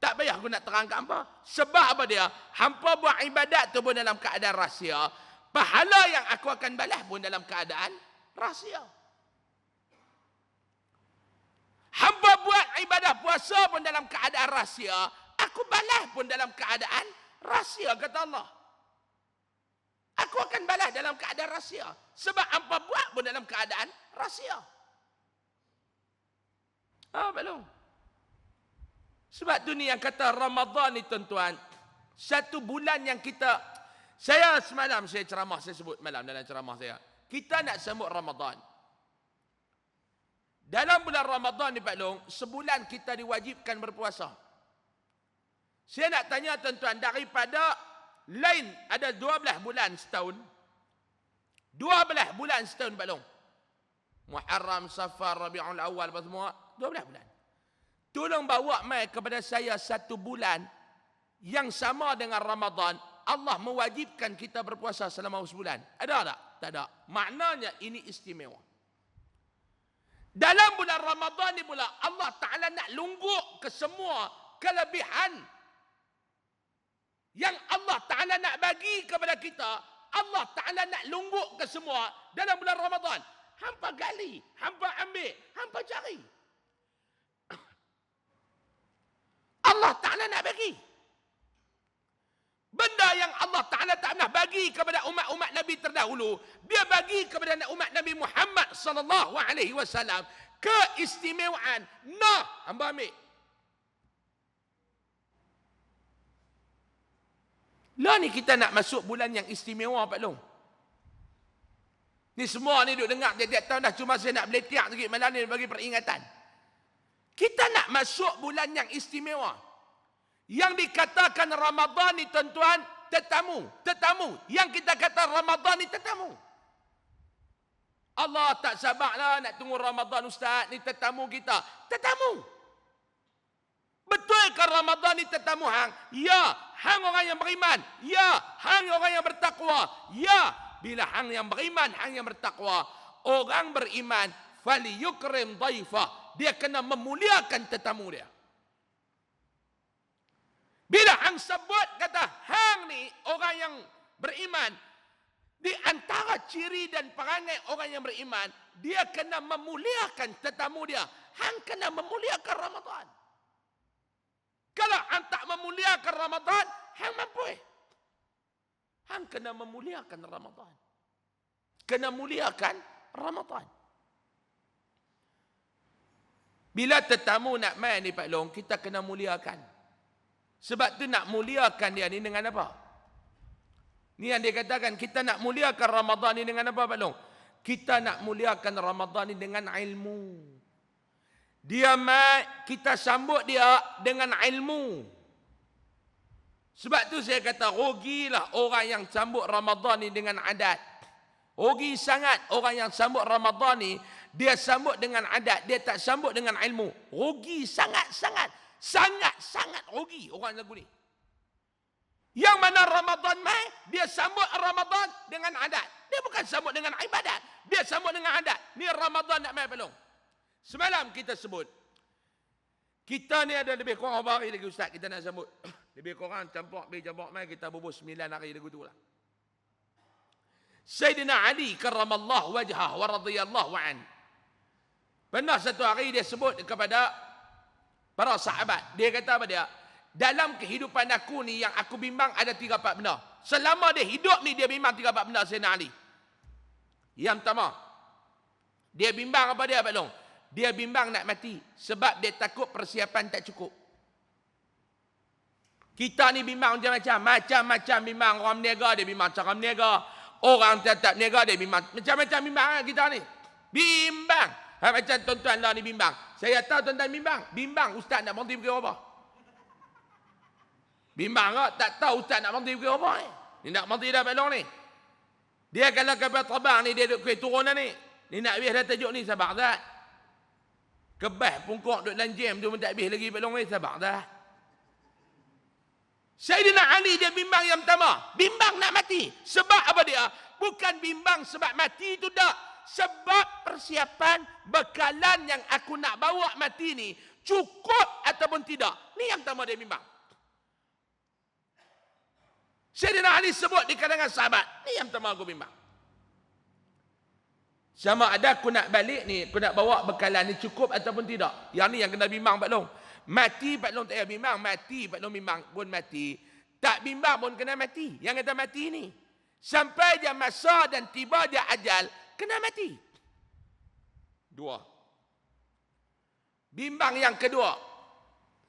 [SPEAKER 1] Tak payah aku nak terang kat hampa. Sebab apa dia? Hampa buat ibadat tu pun dalam keadaan rahsia. Pahala yang aku akan balas pun dalam keadaan rahsia. Hampa buat ibadah puasa pun dalam keadaan rahsia. Aku balas pun dalam keadaan rahsia, kata Allah. Aku akan balas dalam keadaan rahsia. Sebab hampa buat pun dalam keadaan rahsia. Belum. Sebab tu ni yang kata Ramadan ni tuan-tuan. Satu bulan yang kita... Saya semalam saya ceramah, saya sebut malam dalam ceramah saya. Kita nak sambut Ramadan. Dalam bulan Ramadan ni Pak Long, sebulan kita diwajibkan berpuasa. Saya nak tanya tuan-tuan, daripada lain ada 12 bulan setahun. 12 bulan setahun Pak Long. Muharram, Safar, Rabiul Awal apa semua, 12 bulan. Tolong bawa mai kepada saya satu bulan yang sama dengan Ramadan. Allah mewajibkan kita berpuasa selama sebulan. Ada tak? Tak ada. Maknanya ini istimewa. Dalam bulan Ramadan ni pula Allah Ta'ala nak lungguk ke semua kelebihan yang Allah Ta'ala nak bagi kepada kita. Allah Ta'ala nak lungguk ke semua dalam bulan Ramadan. Hampa gali, hampa ambil, hampa cari. Allah Ta'ala nak bagi. Benda yang Allah Ta'ala tak pernah bagi kepada umat-umat Nabi terdahulu, dia bagi kepada umat Nabi Muhammad sallallahu alaihi wasallam. Keistimewaan. Nah, hamba ambil. Lah ni kita nak masuk bulan yang istimewa Pak Long. Ni semua ni duk dengar tiap-tiap tahun dah, cuma saya nak beletiak sikit malam ni bagi peringatan. Kita nak masuk bulan yang istimewa. Yang dikatakan Ramadan ni tuan-tuan, tetamu. Yang kita kata Ramadan ni tetamu. Allah tak sabarlah nak tunggu Ramadan ustaz, ni tetamu kita. Tetamu. Betul ke Ramadan ni tetamu hang? Ya, hang orang yang beriman. Ya, hang orang yang bertakwa. Ya, bila hang yang beriman, hang yang bertakwa. Orang beriman, faliyukrim dhaifah. Dia kena memuliakan tetamu dia. Bila hang sebut kata hang ni orang yang beriman, di antara ciri dan perangai orang yang beriman, dia kena memuliakan tetamu dia. Hang kena memuliakan Ramadan. Kalau hang tak memuliakan Ramadan, hang mampu. Hang kena memuliakan Ramadan. Kena muliakan Ramadan. Bila tetamu nak main ni Pak Long, kita kena muliakan. Sebab tu nak muliakan dia ni dengan apa? Ni yang dia katakan, kita nak muliakan Ramadan ni dengan apa Pak Long? Kita nak muliakan Ramadan ni dengan ilmu. Dia mai, kita sambut dia dengan ilmu. Sebab tu saya kata, rugilah orang yang sambut Ramadan ni dengan adat. Rugi sangat orang yang sambut Ramadan ni, dia sambut dengan adat, dia tak sambut dengan ilmu. Rugi sangat-sangat rugi orang lagu ni. Yang mana Ramadan mai, dia sambut Ramadan dengan adat. Dia bukan sambut dengan ibadat, dia sambut dengan adat. Ni Ramadan nak mai pelong. Semalam kita sebut, kita ni ada lebih kurang berapa hari lagi Ustaz kita nak sambut. Lebih kurang campur mai kita bubur 9 hari lagu tu lah. Sayyidina Ali karramallahu wajhah wa radhiyallahu an. Pernah satu hari dia sebut kepada para sahabat. Dia kata apa dia? Dalam kehidupan aku ni yang aku bimbang ada 3-4 benda. Selama dia hidup ni dia bimbang 3-4 benda Sayyidina Ali. Yang pertama, dia bimbang apa dia Pak Long? Dia bimbang nak mati sebab dia takut persiapan tak cukup. Kita ni bimbang macam-macam bimbang. Orang berniaga dia bimbang cara berniaga. Orang tak berniaga dia bimbang. Macam-macam bimbang kita ni. Bimbang. Macam tuan-tuan lah ni bimbang. Saya tahu tuan-tuan bimbang. Bimbang ustaz nak berhenti pergi apa? Bimbang tak tahu ustaz nak berhenti pergi apa ni? Ni nak berhenti dah Pak Long ni. Dia kalau kapal terbang ni dia duduk kuih turunan ni. Ni nak habis dah tajuk ni sabar tak? Kebah pungkuk duduk dalam jam tu pun tak habis lagi Pak Long ni sabar tak? Sayyidina Ali dia bimbang yang pertama. Bimbang nak mati. Sebab apa dia? Bukan bimbang sebab mati itu tak. Sebab persiapan bekalan yang aku nak bawa mati ni cukup ataupun tidak. Ni yang pertama dia bimbang. Sayyidina Ali sebut di kalangan sahabat. Ni yang pertama aku bimbang. Sama ada aku nak balik ni, aku nak bawa bekalan ni cukup ataupun tidak. Yang ni yang kena bimbang Pak Long. Mati Pak Long tak payah bimbang. Mati Pak Long bimbang pun mati. Tak bimbang pun kena mati. Yang kata mati ni. Sampai dia masa dan tiba dia ajal, kena mati. 2. Bimbang yang kedua.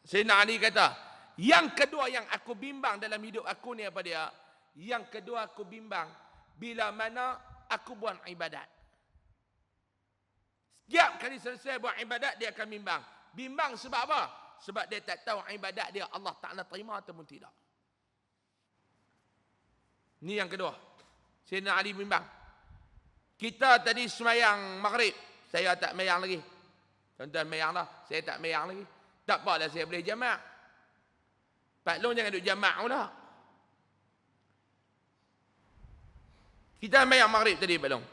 [SPEAKER 1] Sayyidina Ali kata, yang kedua yang aku bimbang dalam hidup aku ni apa dia? Yang kedua aku bimbang bila mana aku buat ibadat. Setiap kali selesai buat ibadat dia akan bimbang. Bimbang sebab apa? Sebab dia tak tahu ibadat dia Allah Ta'ala terima ataupun tidak. Ni yang kedua. Sayyidina Ali bimbang. Kita tadi semayang maghrib. Saya tak mayang lagi. Tuan-tuan mayang lah. Saya tak mayang lagi. Tak apalah saya boleh jamak. Pak Long jangan duduk jamak pula. Kita mayang maghrib tadi Pak Long.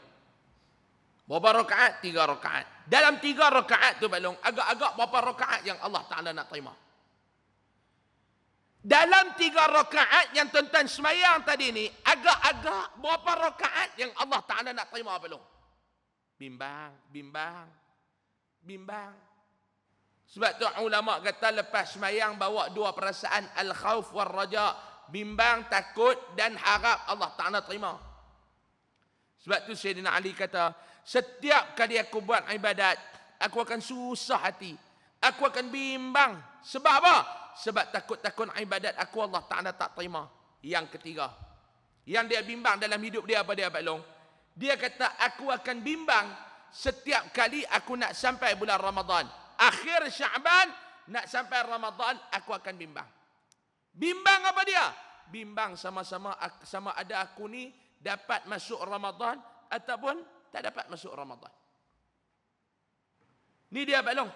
[SPEAKER 1] Berapa rakaat? 3 rakaat. Dalam 3 rakaat tu Pak Long, agak-agak berapa rakaat yang Allah Ta'ala nak terima? Dalam 3 rakaat yang tuan-tuan semayang tadi ni, agak-agak berapa rakaat yang Allah Ta'ala nak terima Pak Long? Bimbang. Sebab tu ulama kata lepas semayang bawa 2 perasaan, al-khawf wal raja. Bimbang, takut dan harap Allah Ta'ala terima. Sebab tu Sayyidina Ali kata, setiap kali aku buat ibadat, aku akan susah hati. Aku akan bimbang. Sebab apa? Sebab takut-takut ibadat aku Allah Ta'ala tak terima. Yang ketiga. Yang dia bimbang dalam hidup dia apa dia Pak Long? Dia kata aku akan bimbang setiap kali aku nak sampai bulan Ramadan. Akhir Syaban nak sampai Ramadan aku akan bimbang. Bimbang apa dia? Bimbang sama-sama sama ada aku ni dapat masuk Ramadan ataupun tak dapat masuk Ramadan. Ni dia Pak Long.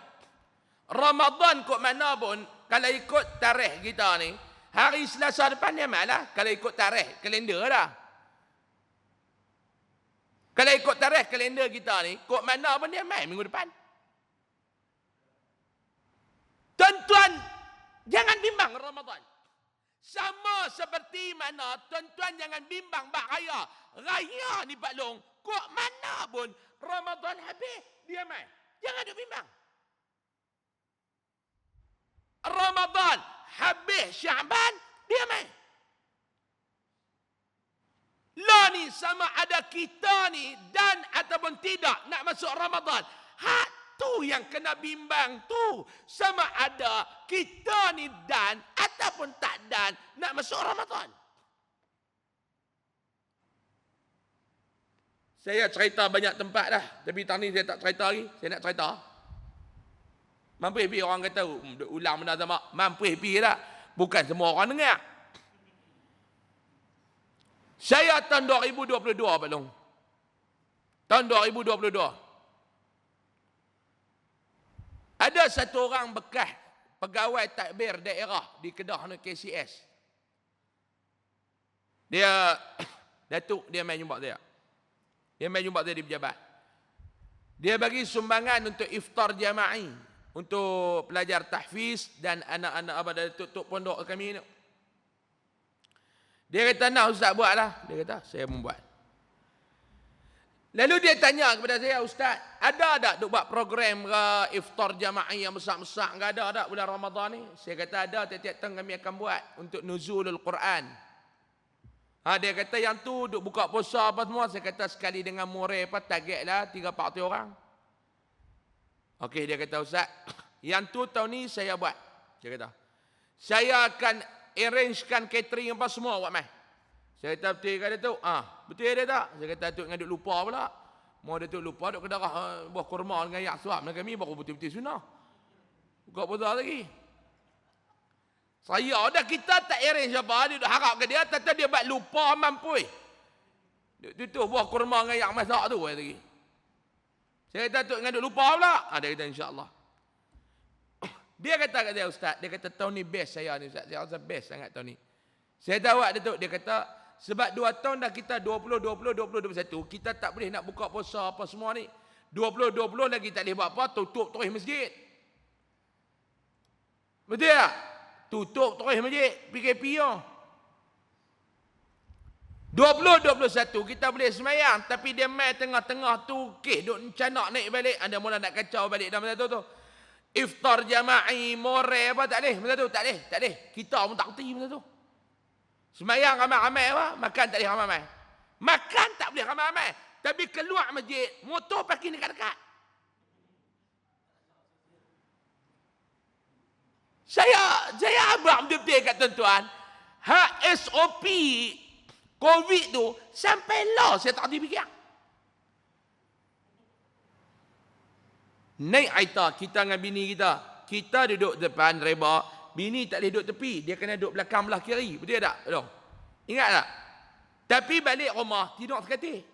[SPEAKER 1] Ramadan kok mana pun, kalau ikut tarikh kita ni, hari Selasa depan dia malah. Kalau ikut tarikh kalender dah. Kalau ikut tarikh kalender kita ni, kok mana pun dia mai minggu depan. Tuan-tuan, jangan bimbang Ramadan. Sama seperti mana tuan-tuan jangan bimbang bak raya. Raya ni Pak Long, kok mana pun Ramadan habis, dia mai. Jangan duk bimbang. Ramadan habis Syaban, dia mai. Lah ni sama ada kita ni dan ataupun tidak nak masuk Ramadan. Hak tu yang kena bimbang tu. Sama ada kita ni dan ataupun tak dan nak masuk Ramadan. Saya cerita banyak tempat dah. Tapi tahun ni saya tak cerita lagi. Saya nak cerita. Mampu happy orang kata, ulang benda sama. Mampu happy tak? Bukan semua orang dengar. Saya tahun 2022, Pak Long. Tahun 2022. Ada satu orang bekas pegawai takbir daerah di Kedah ni KCS. Dia Datuk dia main jumpa saya. Dia main jumpa saya di pejabat. Dia bagi sumbangan untuk iftar jama'i untuk pelajar tahfiz dan anak-anak abad Datuk pondok kami ni. Dia kata, nak Ustaz buat lah. Dia kata, saya membuat. Lalu dia tanya kepada saya, Ustaz, ada tak duk buat program ke iftar jama'i yang besar-besar? Enggak ada tak bulan Ramadan ni? Saya kata, ada, tiap-tiap tahun kami akan buat untuk nuzulul Quran. Dia kata, yang tu duk buka puasa apa semua. Saya kata, sekali dengan murid apa, target lah 3-4 orang. Okey, dia kata, Ustaz, yang tu tahun ni saya buat. Dia kata, saya akan arrangekan catering apa semua buat mai. Saya kata, betul ke Datuk? Betul dia tak? Saya kata, Datuk dengan duk lupa pula. Mau Datuk lupa, duk kedarah buah kurma dengan yak suap. Dan kami baru betul-betul sunnah. Buka puasa lagi. Saya dah, kita tak arrange apa. Dia duk harap ke dia, tata dia buat lupa mampu. Duk tutup buah kurma dengan yak masak tu lagi. Saya kata, Datuk dengan duk lupa pula. Dia kata, insyaAllah. Dia kata kat saya, Ustaz, dia kata tahun ni best saya ni Ustaz. Saya rasa best sangat tahun ni. Saya tahu Datuk, dia kata sebab 2 tahun dah kita 20, 21, kita tak boleh nak buka puasa apa semua ni. 20 lagi tak boleh buat apa, tutup terus masjid. Betul tak? Tutup terus masjid, PKP ya. 20, 21 kita boleh semayang, tapi dia mai tengah-tengah tu, duk canak naik balik, ada mula nak kacau balik dah masa tu. Iftar jama'i, more apa tak boleh masa tu, tak boleh. Kita pun tak kerti masa tu. Semayang ramai-ramai apa, makan tak boleh ramai-ramai. Makan tak boleh ramai-ramai. Tapi keluar masjid, motor parking dekat-dekat. Saya abang betul-betul kat tuan-tuan. SOP COVID tu sampai lah saya tak fikir. Naik aita kita dengan bini kita. Kita duduk depan reba, bini tak boleh duduk tepi, dia kena duduk belakang belah kiri. Betul tak? Betul. Ingat tak? Tapi balik rumah tidur sekatil.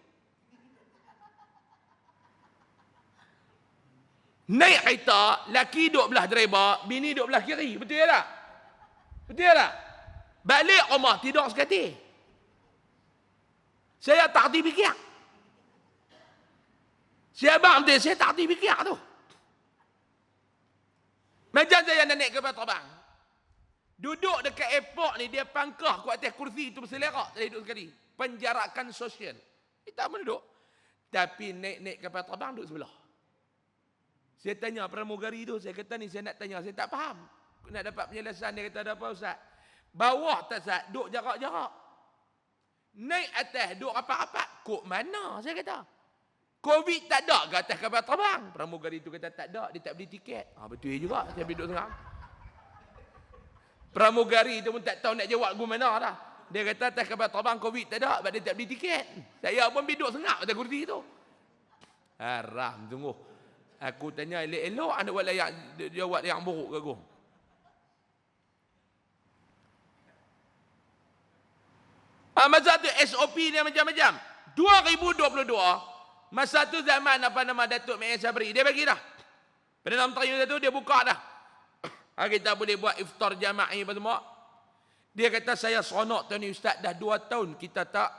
[SPEAKER 1] Naik aita, laki duduk belah reba, bini duduk belah kiri. Betul tak? Betul tak? Balik rumah tidur sekatil. Saya tak hati fikir. Saya abang dia, saya tak hati fikir tu. Macam saya nak naik kapal terbang. Duduk dekat airport ni, dia pangkah ku atas kursi tu berselerak. Saya duduk sekali. Penjarakan sosial. Kita pun duduk. Tapi naik kapal terbang duduk sebelah. Saya tanya pramugari tu, saya kata ni saya nak tanya, saya tak faham. Nak dapat penjelasan, dia kata ada apa Ustaz? Bawah tak Ustaz, duduk jarak-jarak. Naik atas, duduk rapat-rapat. Kok mana? Saya kata. COVID tak ada ke atas kapal terbang? Pramugari itu kata tak ada, dia tak beli tiket. Betul juga, saya duduk tengah. Pramugari itu pun tak tahu nak jawab gue mana dah. Dia kata atas kapal terbang COVID tak ada, sebab dia tak beli tiket. Saya pun duduk sengak atas kursi itu. Haram, tunggu. Aku tanya elok-elok, anda buat layak, jawab yang buruk ke aku. Masa tu SOP dia macam-macam. 2022, masa tu zaman apa nama Datuk Mei Sabri, dia bagi dah. Perdana Menteri tu dia buka dah. Kita boleh buat iftar jama'i apa semua. Dia kata saya seronok tahun ni Ustaz, dah 2 tahun kita tak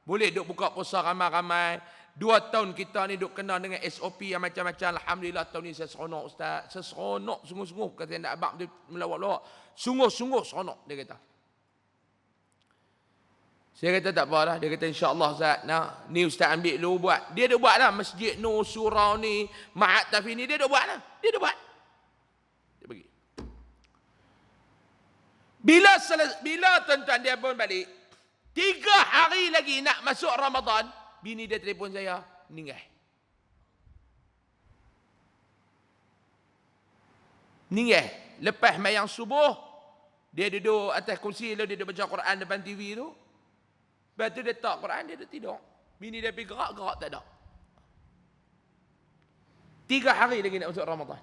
[SPEAKER 1] boleh duk buka puasa ramai-ramai. 2 tahun kita ni duk kena dengan SOP yang macam-macam. Alhamdulillah tahun ni saya seronok Ustaz. Saya seronok sungguh-sungguh. Kata nak abang dia melawak-lawak. Sungguh-sungguh seronok dia kata. Saya kata tak apa dah. Dia kata insyaAllah Ustaz. Nah, ni Ustaz ambil dulu buat. Dia duk buat lah. Masjid Nur Surau ni. Ma'at Tafi ni. Dia duk buat lah. Dia duk buat. Dia pergi. Bila tuan-tuan dia pun balik. 3 hari lagi nak masuk Ramadan. Bini dia telefon saya. Meninggal. Meninggal. Lepas mayang subuh. Dia duduk atas kursi. Dia duduk baca Quran depan TV tu. Lepas tu dia tak Quran, dia duduk tidur. Bini dia pergi gerak tak ada. 3 hari lagi nak masuk Ramadan.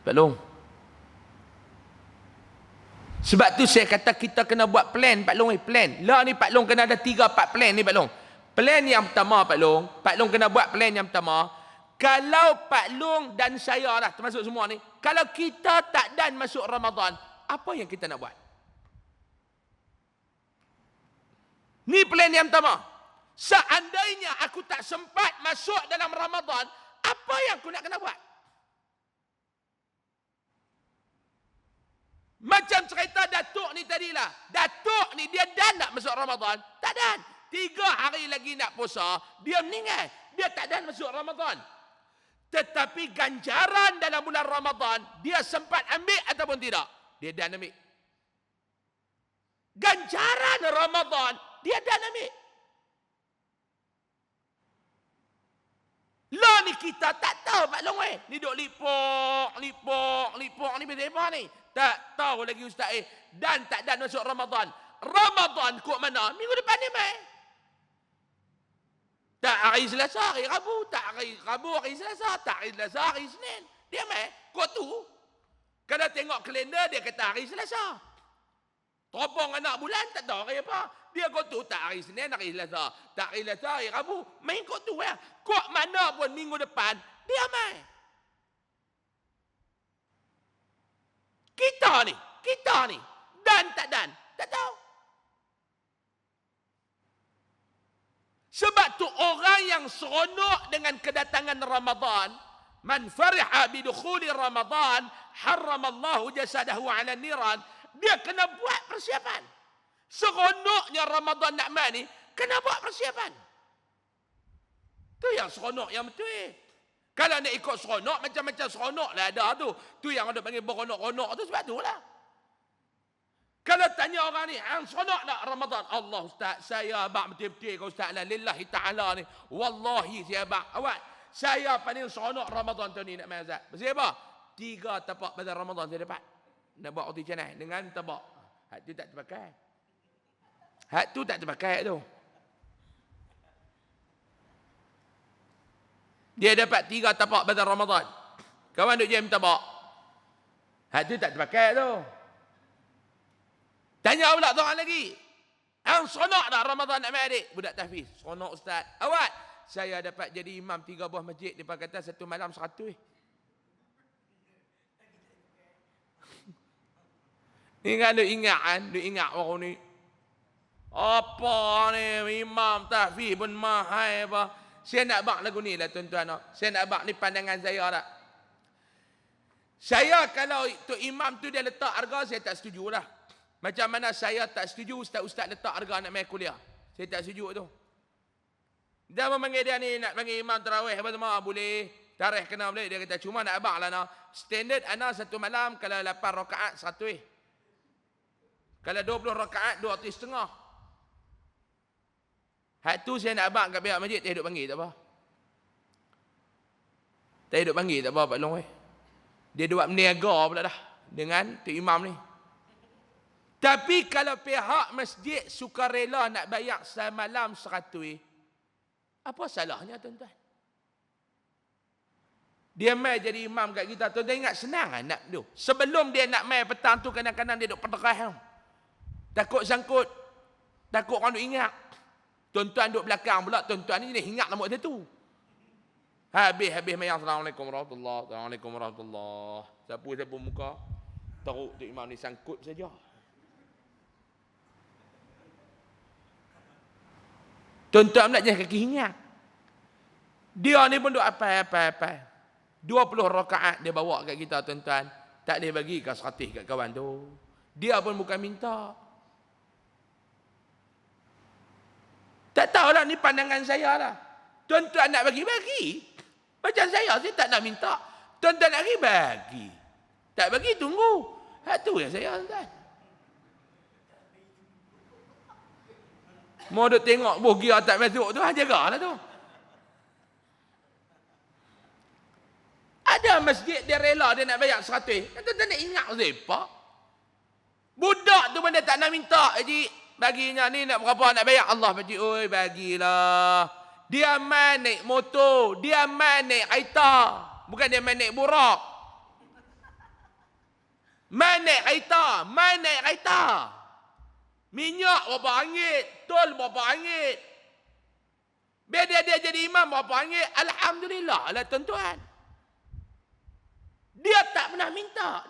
[SPEAKER 1] Pak Long. Sebab tu saya kata kita kena buat plan, Pak Long. Plan. Lah ni Pak Long kena ada 3-4 plan ni Pak Long. Plan yang pertama Pak Long kena buat plan yang pertama. Kalau Pak Long dan saya lah, termasuk semua ni, kalau kita tak dan masuk Ramadan, apa yang kita nak buat? Ni plan yang pertama. Seandainya aku tak sempat masuk dalam Ramadan, apa yang aku nak kena buat? Macam cerita Datuk ni tadilah. Datuk ni dia dan nak masuk Ramadan. Tak dan. 3 hari lagi nak puasa, dia meninggal. Dia tak dan masuk Ramadan. Tetapi ganjaran dalam bulan Ramadan, dia sempat ambil ataupun tidak? Dia dan ambil. Ganjaran Ramadan, dia dan ambil. Lah ni kita tak tahu Pak Long ni duk lipok ni apa ni? Tak tahu lagi Ustaz dan tak dan masuk Ramadan. Ramadan kok mana? Minggu depan ni mai. Tak hari Selasa, hari Rabu, tak hari Rabu, hari Selasa, tak hari Selasa, hari Senin. Dia mai. Kok tu? Kalau tengok kalender dia kata hari Selasa. Teropong anak bulan tak tahu hari apa. Dia kok tu tak hari Senin, hari Selasa, tak hari Selasa, hari Rabu. Main kok tu ya. Kok mana pun minggu depan dia mai. Kita ni dan tak tahu. Sebab tu orang yang seronok dengan kedatangan Ramadan, man fariha bidukhuli Ramadan, harramallahu jasadahu 'ala niran, dia kena buat persiapan. Seronoknya Ramadan nak mai ni, kena buat persiapan. Tu yang seronok yang betul. Kalau nak ikut seronok, macam-macam seronok lah ada tu. Tu yang ada panggil beronok-ronok tu sebab tu lah. Kalau tanya orang ni, hang seronok tak Ramadan? Allah Ustaz, saya abang betul-betul kau Ustaz lah. Lillahi ta'ala ni. Wallahi saya abang. Awak, saya paling seronok Ramadan tahun ni nak main Ustaz. Pasal apa? 3 tapak pada Ramadan saya dapat. Nak buat roti canai dengan tapak. Hak tu tak terpakai. Hak tu tak terpakai tu. Dia dapat 3 tapak pada Ramadan. Kawan duk jam tapak. Hak tu tak terpakai tu. Tanya pula orang lagi. Hang seronok tak Ramadan nak main adik? Budak tahfiz. Seronok Ustaz. Awak, saya dapat jadi imam 3 buah masjid. Dia kata 1 malam 100. Ni kan lu ingat kan? Lu ingat orang ni. Apa ni imam tahfiz pun mahal apa? Saya nak bak lagu ni lah tuan-tuan. Saya nak bak ni pandangan saya tak. Saya kalau tu imam tu dia letak harga, saya tak setuju lah. Macam mana saya tak setuju ustaz-ustaz letak harga nak main kuliah. Saya tak setuju tu. Dia memanggil dia ni nak panggil imam tarawih apa semua boleh. Tarikh kena boleh. Dia kata cuma nak abang lah. Standard ana 1 malam kalau 8 rakaat 100. Kalau 20 rakaat 2.5. Hak tu saya nak abang kat pihak masjid, tak duk panggil tak apa. Tak duk panggil tak apa Pak Long. Dia buat berniaga pula dah dengan tu imam ni. Tapi kalau pihak masjid sukarela nak bayar semalam 100, apa salahnya tuan-tuan? Dia mai jadi imam kat kita. Tuan-tuan ingat senang kan nak tu. Sebelum dia nak mai petang tu kadang-kadang dia duk pedekah. Takut sangkut. Takut orang duk ingat. Tuan-tuan duk belakang pula. Tuan-tuan ni dia ingat nama dia tu. Habis mayang. Assalamualaikum warahmatullahi. Assalamualaikum warahmatullahi. Sapu muka. Teruk tu imam ni sangkut saja. Tuan-tuan nak jangan kaki ingat. Dia ni pun duk apa. 20 rakaat dia bawa kat kita tuan-tuan. Tak boleh bagi ke 100 kat kawan tu. Dia pun bukan minta. Tak tahulah ni pandangan saya lah. Tuan-tuan nak bagi. Macam saya tak nak minta. Tuan-tuan nak bagi. Tak bagi tunggu. Tu yang saya tuan-tuan. Mau duk tengok bogia tak masuk tu, jagalah tu. Ada masjid dia rela dia nak bayar 100. Tuan-tuan nak ingat siapa? Budak tu pun dia tak nak minta. Haji, baginya ni nak berapa nak bayar Allah. Haji, oi bagilah. Dia main naik motor. Dia main naik kereta. Bukan dia main naik burak. Main naik kereta. Minyak berapa ringgit. Tol berapa ringgit. Biar dia jadi imam berapa ringgit. Alhamdulillah lah tuan-tuan. Dia tak pernah minta.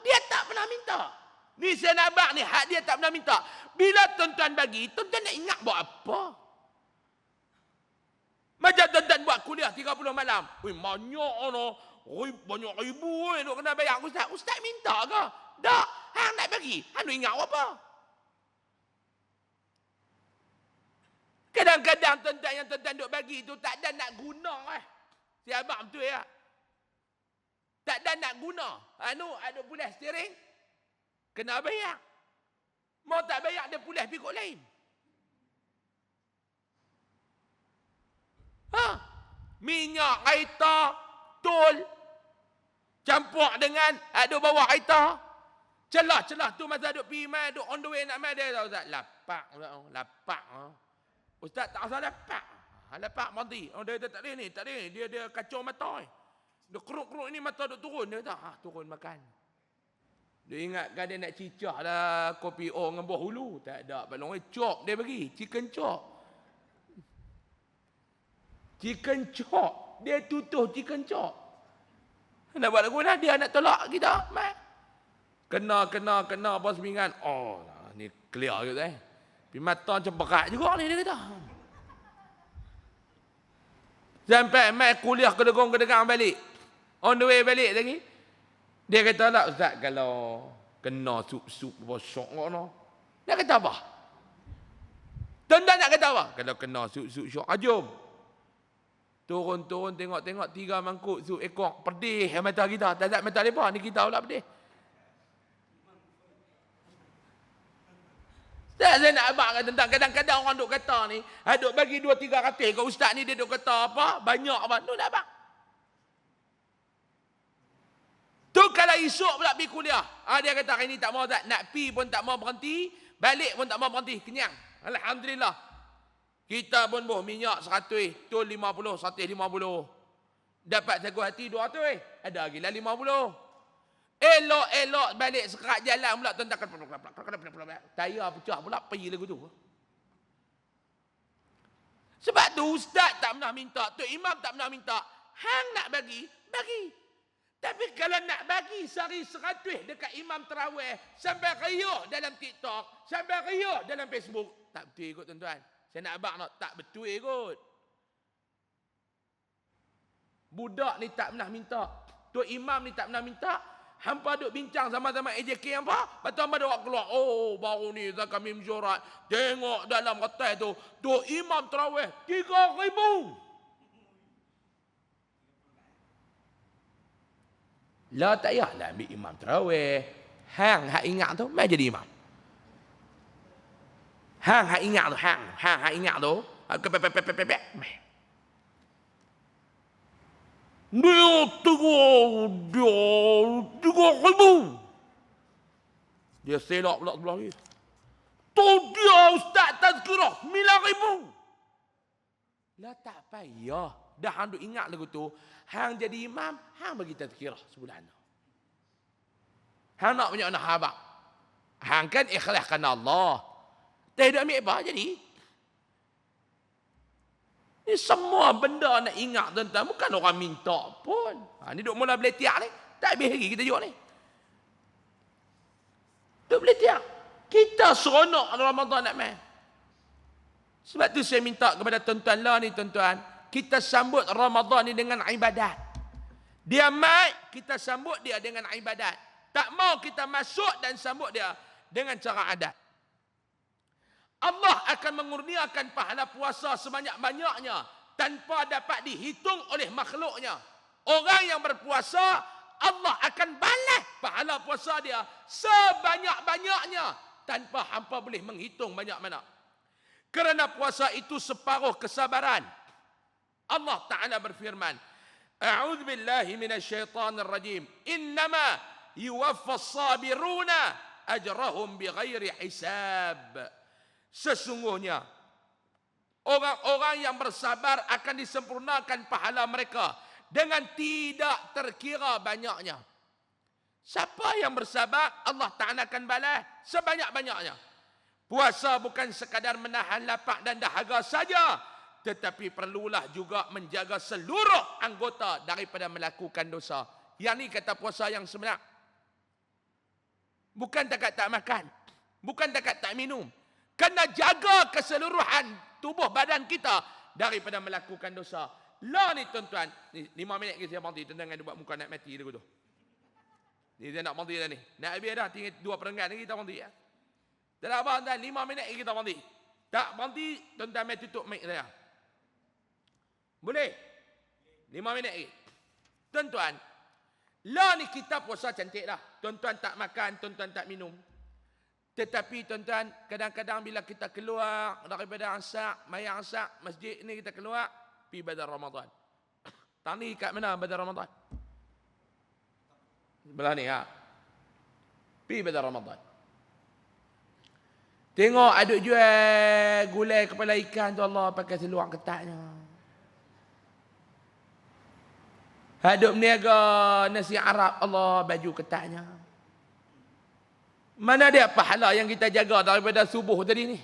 [SPEAKER 1] Ni saya nak bak ni, hak dia tak pernah minta. Bila tuan-tuan bagi, tuan-tuan nak ingat buat apa? Macam tuan-tuan buat kuliah 30 malam. Banyak no. Banyak ribu duk kena bayar ustaz. Ustaz minta ke? Tak. Hang nak bagi. Hang nak ingat apa? Kadang-kadang tuan-tuan yang tuan-tuan duk bagi tu tak ada nak guna Si abang betul ya. Tak ada nak guna. Ada pulas steering. Kena bayar. Mau tak bayar dia pulas pikuk lain. Minyak kereta, tol, campur dengan ada bawa kereta. Celah tu masa duk pergi mai, duk on the way nak mai dia tahu tak? Lapak. Ustaz tak usah lapak. Lapak mati. Dia tak ada ni. Dia kacau mata. Dia keruk-keruk ini mata duk turun. Dia kata, turun makan. Dia ingatkan dia nak cicah lah kopi O dengan buah hulu. Tak ada. Balong chop dia bagi. Chicken chop. Dia tutup chicken chop. Nak buat lagu lah. Dia nak tolak kita. Kena bos pinggan. Ni clear ke tu Tapi mata macam berat juga ni dia kata. Sampai mai kuliah kedegang balik. On the way balik lagi. Dia kata lah, Ustaz kalau kena sup bosok no. Dia kata apa? Tuan-tuan nak kata apa? Kalau kena sup syok ajum. Turun tengok 3 mangkuk sup ekor pedih mata kita. Tak ada mata lepas ni kita pula pedih. Saya nak abang tentang kadang-kadang orang duk kata ni, duk bagi 2-3 ratus ke ustaz ni dia duk kata apa? Banyak apa? Tu nak abang. Tu kalau esok pula pergi kuliah. Dia kata hari ni tak mau tak. Nak pi pun tak mau berhenti. Balik pun tak mau berhenti. Kenyang. Alhamdulillah. Kita pun minyak 100. Tol 50. 150. Dapat sagu hati 200. Ada lagi lah 50. Elok balik sekerat jalan pula. Tayar pecah pula. Pergi lagu tu. Sebab tu ustaz tak pernah minta. Tok imam tak pernah minta. Hang nak bagi. Tapi kalau nak bagi sehari 100 dekat imam tarawih sampai riuh dalam TikTok, sampai riuh dalam Facebook, tak betul ikut tuan-tuan. Saya nak abang tak betul ikut. Budak ni tak pernah minta. Tok imam ni tak pernah minta. Hampa duk bincang sama-sama AJK hampa. Lepas tu hampa duk keluar. Baru ni kami mesyuarat. Tengok dalam retai tu. Tok imam tarawih 3,000. Lah tak payahlah ambil imam tarawih. Hang hak ingat tu, mai jadi imam. Hang hak ingat tu, hak ingat tu. Dia 3,000. Dia selak pula sebelah ni. Tu dia ustaz tazkirah 9,000. Lah tak payah. dah hang duk ingat lagu tu, hang jadi imam, hang bagi tazkirah sebulan. Hang nak banyak nak habaq. Hang kan ikhlas kerana Allah. Tak ada ambil apa jadi. Ni semua benda nak ingat tuan-tuan, bukan orang minta pun. Ni duk mula beletiak ni, tak habis lagi kita jawab ni. Duk beletiak. Kita seronok Ramadan nak main. Sebab tu saya minta kepada tuan-tuan lah ni tuan-tuan, kita sambut Ramadan ni dengan ibadat. Dia mai, kita sambut dia dengan ibadat. Tak mau kita masuk dan sambut dia dengan cara adat. Allah akan mengurniakan pahala puasa sebanyak-banyaknya tanpa dapat dihitung oleh makhluknya. Orang yang berpuasa, Allah akan balas pahala puasa dia sebanyak-banyaknya tanpa hampa boleh menghitung banyak mana. Kerana puasa itu separuh kesabaran. Allah Ta'ala berfirman, A'udzu billahi minasyaitanir rajim. Innama yuwaffas sabiruna ajrahum bighairi hisab. Sesungguhnya orang-orang yang bersabar akan disempurnakan pahala mereka dengan tidak terkira banyaknya. Siapa yang bersabar, Allah Ta'ala akan balas sebanyak-banyaknya. Puasa bukan sekadar menahan lapar dan dahaga saja, tetapi perlulah juga menjaga seluruh anggota daripada melakukan dosa. Yang ni kata puasa yang sebenar. Bukan takat tak makan, bukan takat tak minum. Kena jaga keseluruhan tubuh badan kita daripada melakukan dosa. Lah ni tuan-tuan, ni 5 minit lagi saya berhenti. Tuan-tuan jangan buat muka nak mati dulu tu. Ni saya nak berhenti dah ni. Nak habis dah, tinggal 2 perenggan lagi kita berhenti ya. Tak apa tuan, 5 minit lagi kita berhenti. Tak berhenti, tuan-tuan mai tutup mic saya. Boleh? 5 minit lagi. Tuan-tuan, lah ni kita puasa cantik dah. Tuan-tuan tak makan, tuan-tuan tak minum. Tetapi tuan-tuan, kadang-kadang bila kita keluar daripada Ansak, mayang Ansak, masjid ni kita keluar, pergi Badar Ramadan. Tang ni kat mana Badar Ramadan? Sebelah ni ha. Pergi Badar Ramadan. Tengok ada jual gulai kepala ikan tu, Allah pakai seluar ketatnya. Hadap niaga nasi Arab, Allah baju ketatnya. Mana dia pahala yang kita jaga daripada subuh tadi ni?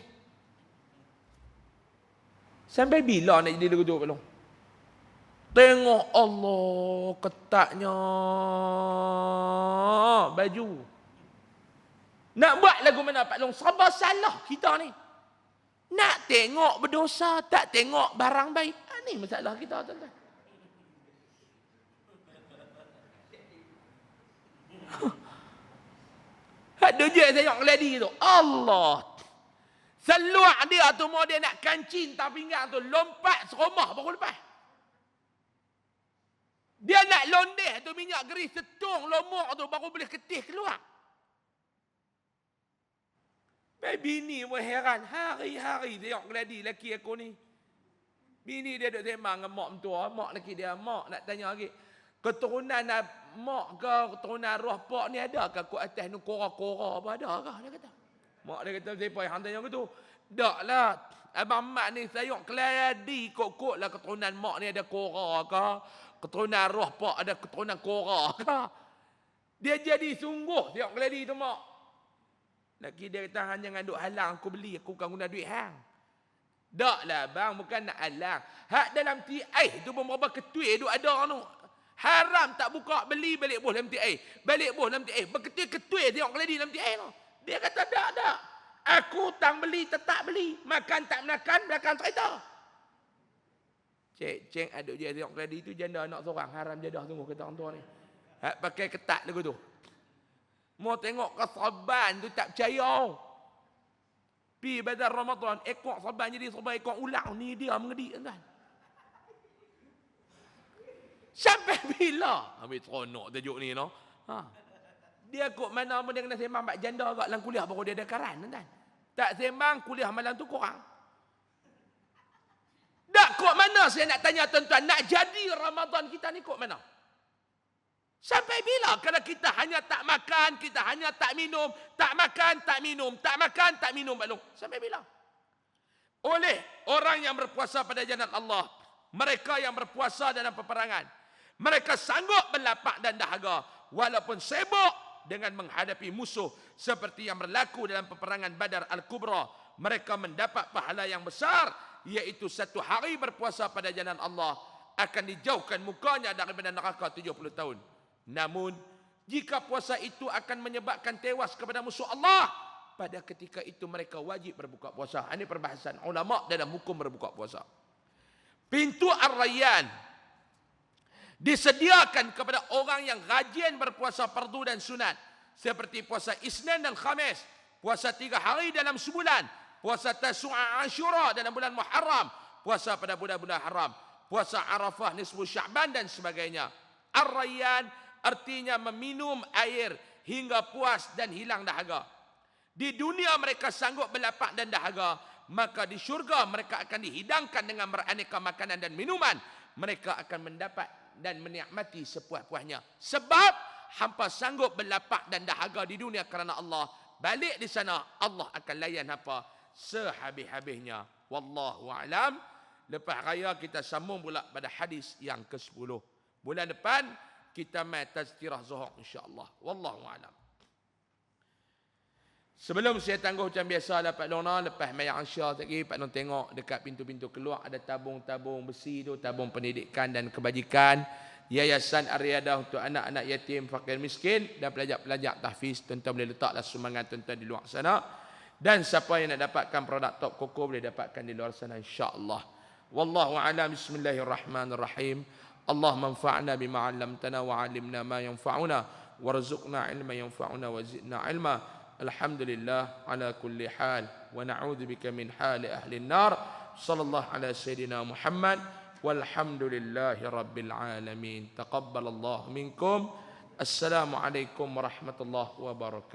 [SPEAKER 1] Sampai bila nak jadi lagu tu belum? Tengok Allah ketatnya baju. Nak buat lagu mana Pak Long? Sabar salah kita ni. Nak tengok berdosa, tak tengok barang baik. Ini masalah kita tuan-tuan. Ada je tengok lady tu. Allah. Seluar dia tu mau dia nak kancing tak pinggang tu. Lompat serumah baru lepas. Dia nak londeh tu minyak geris setung lomok tu baru boleh ketih keluar. Bini pun heran. Hari-hari tengok lady lelaki aku ni. Bini dia duduk sembang dengan mak mentua. Mak lelaki dia. Mak nak tanya lagi. Keturunan mak ke keturunan roh pak ni ada ke kat atas ni kora-kora apa ada ke? Dia kata. Mak dia kata siapa yang tanya gitu. Tak lah. Abang mak ni sayang keladi kok-kok lah keturunan mak ni ada kora ke. Keturunan roh pak ada keturunan kora ke. Dia jadi sungguh tengok keladi tu mak. Laki dia kata, jangan duk halang aku beli, aku kan guna duit hang. Tak lah bang, bukan nak halang. Hak dalam TI tu pun berapa ketui duk ada tu. Haram tak buka beli balik bos dalam TI. Balik bos dalam TI. Berketui-ketui tengok keladi dalam TI tu. Dia kata, tak. Aku tang beli, tetap beli. Makan tak makan, belakang cerita. Cek aduk dia tengok keladi tu janda anak seorang. Haram jadah tunggu kata orang tua ni. Hak pakai ketat lagu tu. Mau tengok kesabaran tu tak percaya. Pi Badar Ramadan, ekor saban jadi saban ekor ulang ni dia mengedik tuan. Sampai bila? Ambil seronok tajuk ni no. Ha. Dia kok mana pun dia kena sembang bab janda agak dalam kuliah baru dia ada karan tuan. Tak sembang kuliah malam tu kurang. Tak kok mana saya nak tanya tuan-tuan, nak jadi Ramadan kita ni kok mana? Sampai bila kalau kita hanya tak makan, kita hanya tak minum, tak makan, tak minum, tak makan, tak minum, Pak Long. Sampai bila? Oleh orang yang berpuasa pada jalan Allah, mereka yang berpuasa dalam peperangan. Mereka sanggup berlapak dan dahaga walaupun sibuk dengan menghadapi musuh seperti yang berlaku dalam peperangan Badar Al-Kubra. Mereka mendapat pahala yang besar, iaitu satu hari berpuasa pada jalan Allah akan dijauhkan mukanya daripada neraka 70 tahun. Namun, jika puasa itu akan menyebabkan tewas kepada musuh Allah, pada ketika itu mereka wajib berbuka puasa. Ini perbahasan ulama dalam hukum berbuka puasa. Pintu Ar-Rayyan disediakan kepada orang yang rajin berpuasa fardu dan sunat, seperti puasa Isnin dan Khamis, puasa 3 hari dalam sebulan, puasa Tasu'a Ashura dalam bulan Muharram, puasa pada bulan-bulan haram, puasa Arafah nisfu Sya'ban dan sebagainya. Ar-Rayyan artinya meminum air hingga puas dan hilang dahaga. Di dunia mereka sanggup berlapak dan dahaga, maka di syurga mereka akan dihidangkan dengan beraneka makanan dan minuman. Mereka akan mendapat dan menikmati sepuas-puasnya. Sebab hampa sanggup berlapak dan dahaga di dunia kerana Allah. Balik di sana Allah akan layan hampa sehabis-habisnya. Wallahu a'lam. Lepas raya kita sambung pula pada hadis yang ke-10. Bulan depan kita mai tazkirah Zuhur insya-Allah. Wallahu a'lam. Sebelum saya tangguh macam biasa lah Pak Lona, lepas mai Aisyah lagi Pak Lona tengok dekat pintu-pintu keluar ada tabung-tabung besi tu, tabung pendidikan dan kebajikan Yayasan Ar-Riyadah untuk anak-anak yatim, fakir miskin dan pelajar-pelajar tahfiz. Tuan-tuan boleh letaklah sumbangan tuan-tuan di luar sana. Dan siapa yang nak dapatkan produk Top Coco boleh dapatkan di luar sana insya-Allah. Wallahu a'lam. Bismillahirrahmanirrahim. Allah manfa'na bima 'allamtana wa 'allimna ma yanfa'una warzuqna 'ilman yanfa'una wa zidna 'ilma. Alhamdulillah ala kulli hal wa na'udzu bika min hali ahli an-nar. Sallallahu ala sayyidina Muhammad walhamdulillahi rabbil alamin. Taqabbalallahu minkum. Assalamu alaikum warahmatullahi wabarakatuh.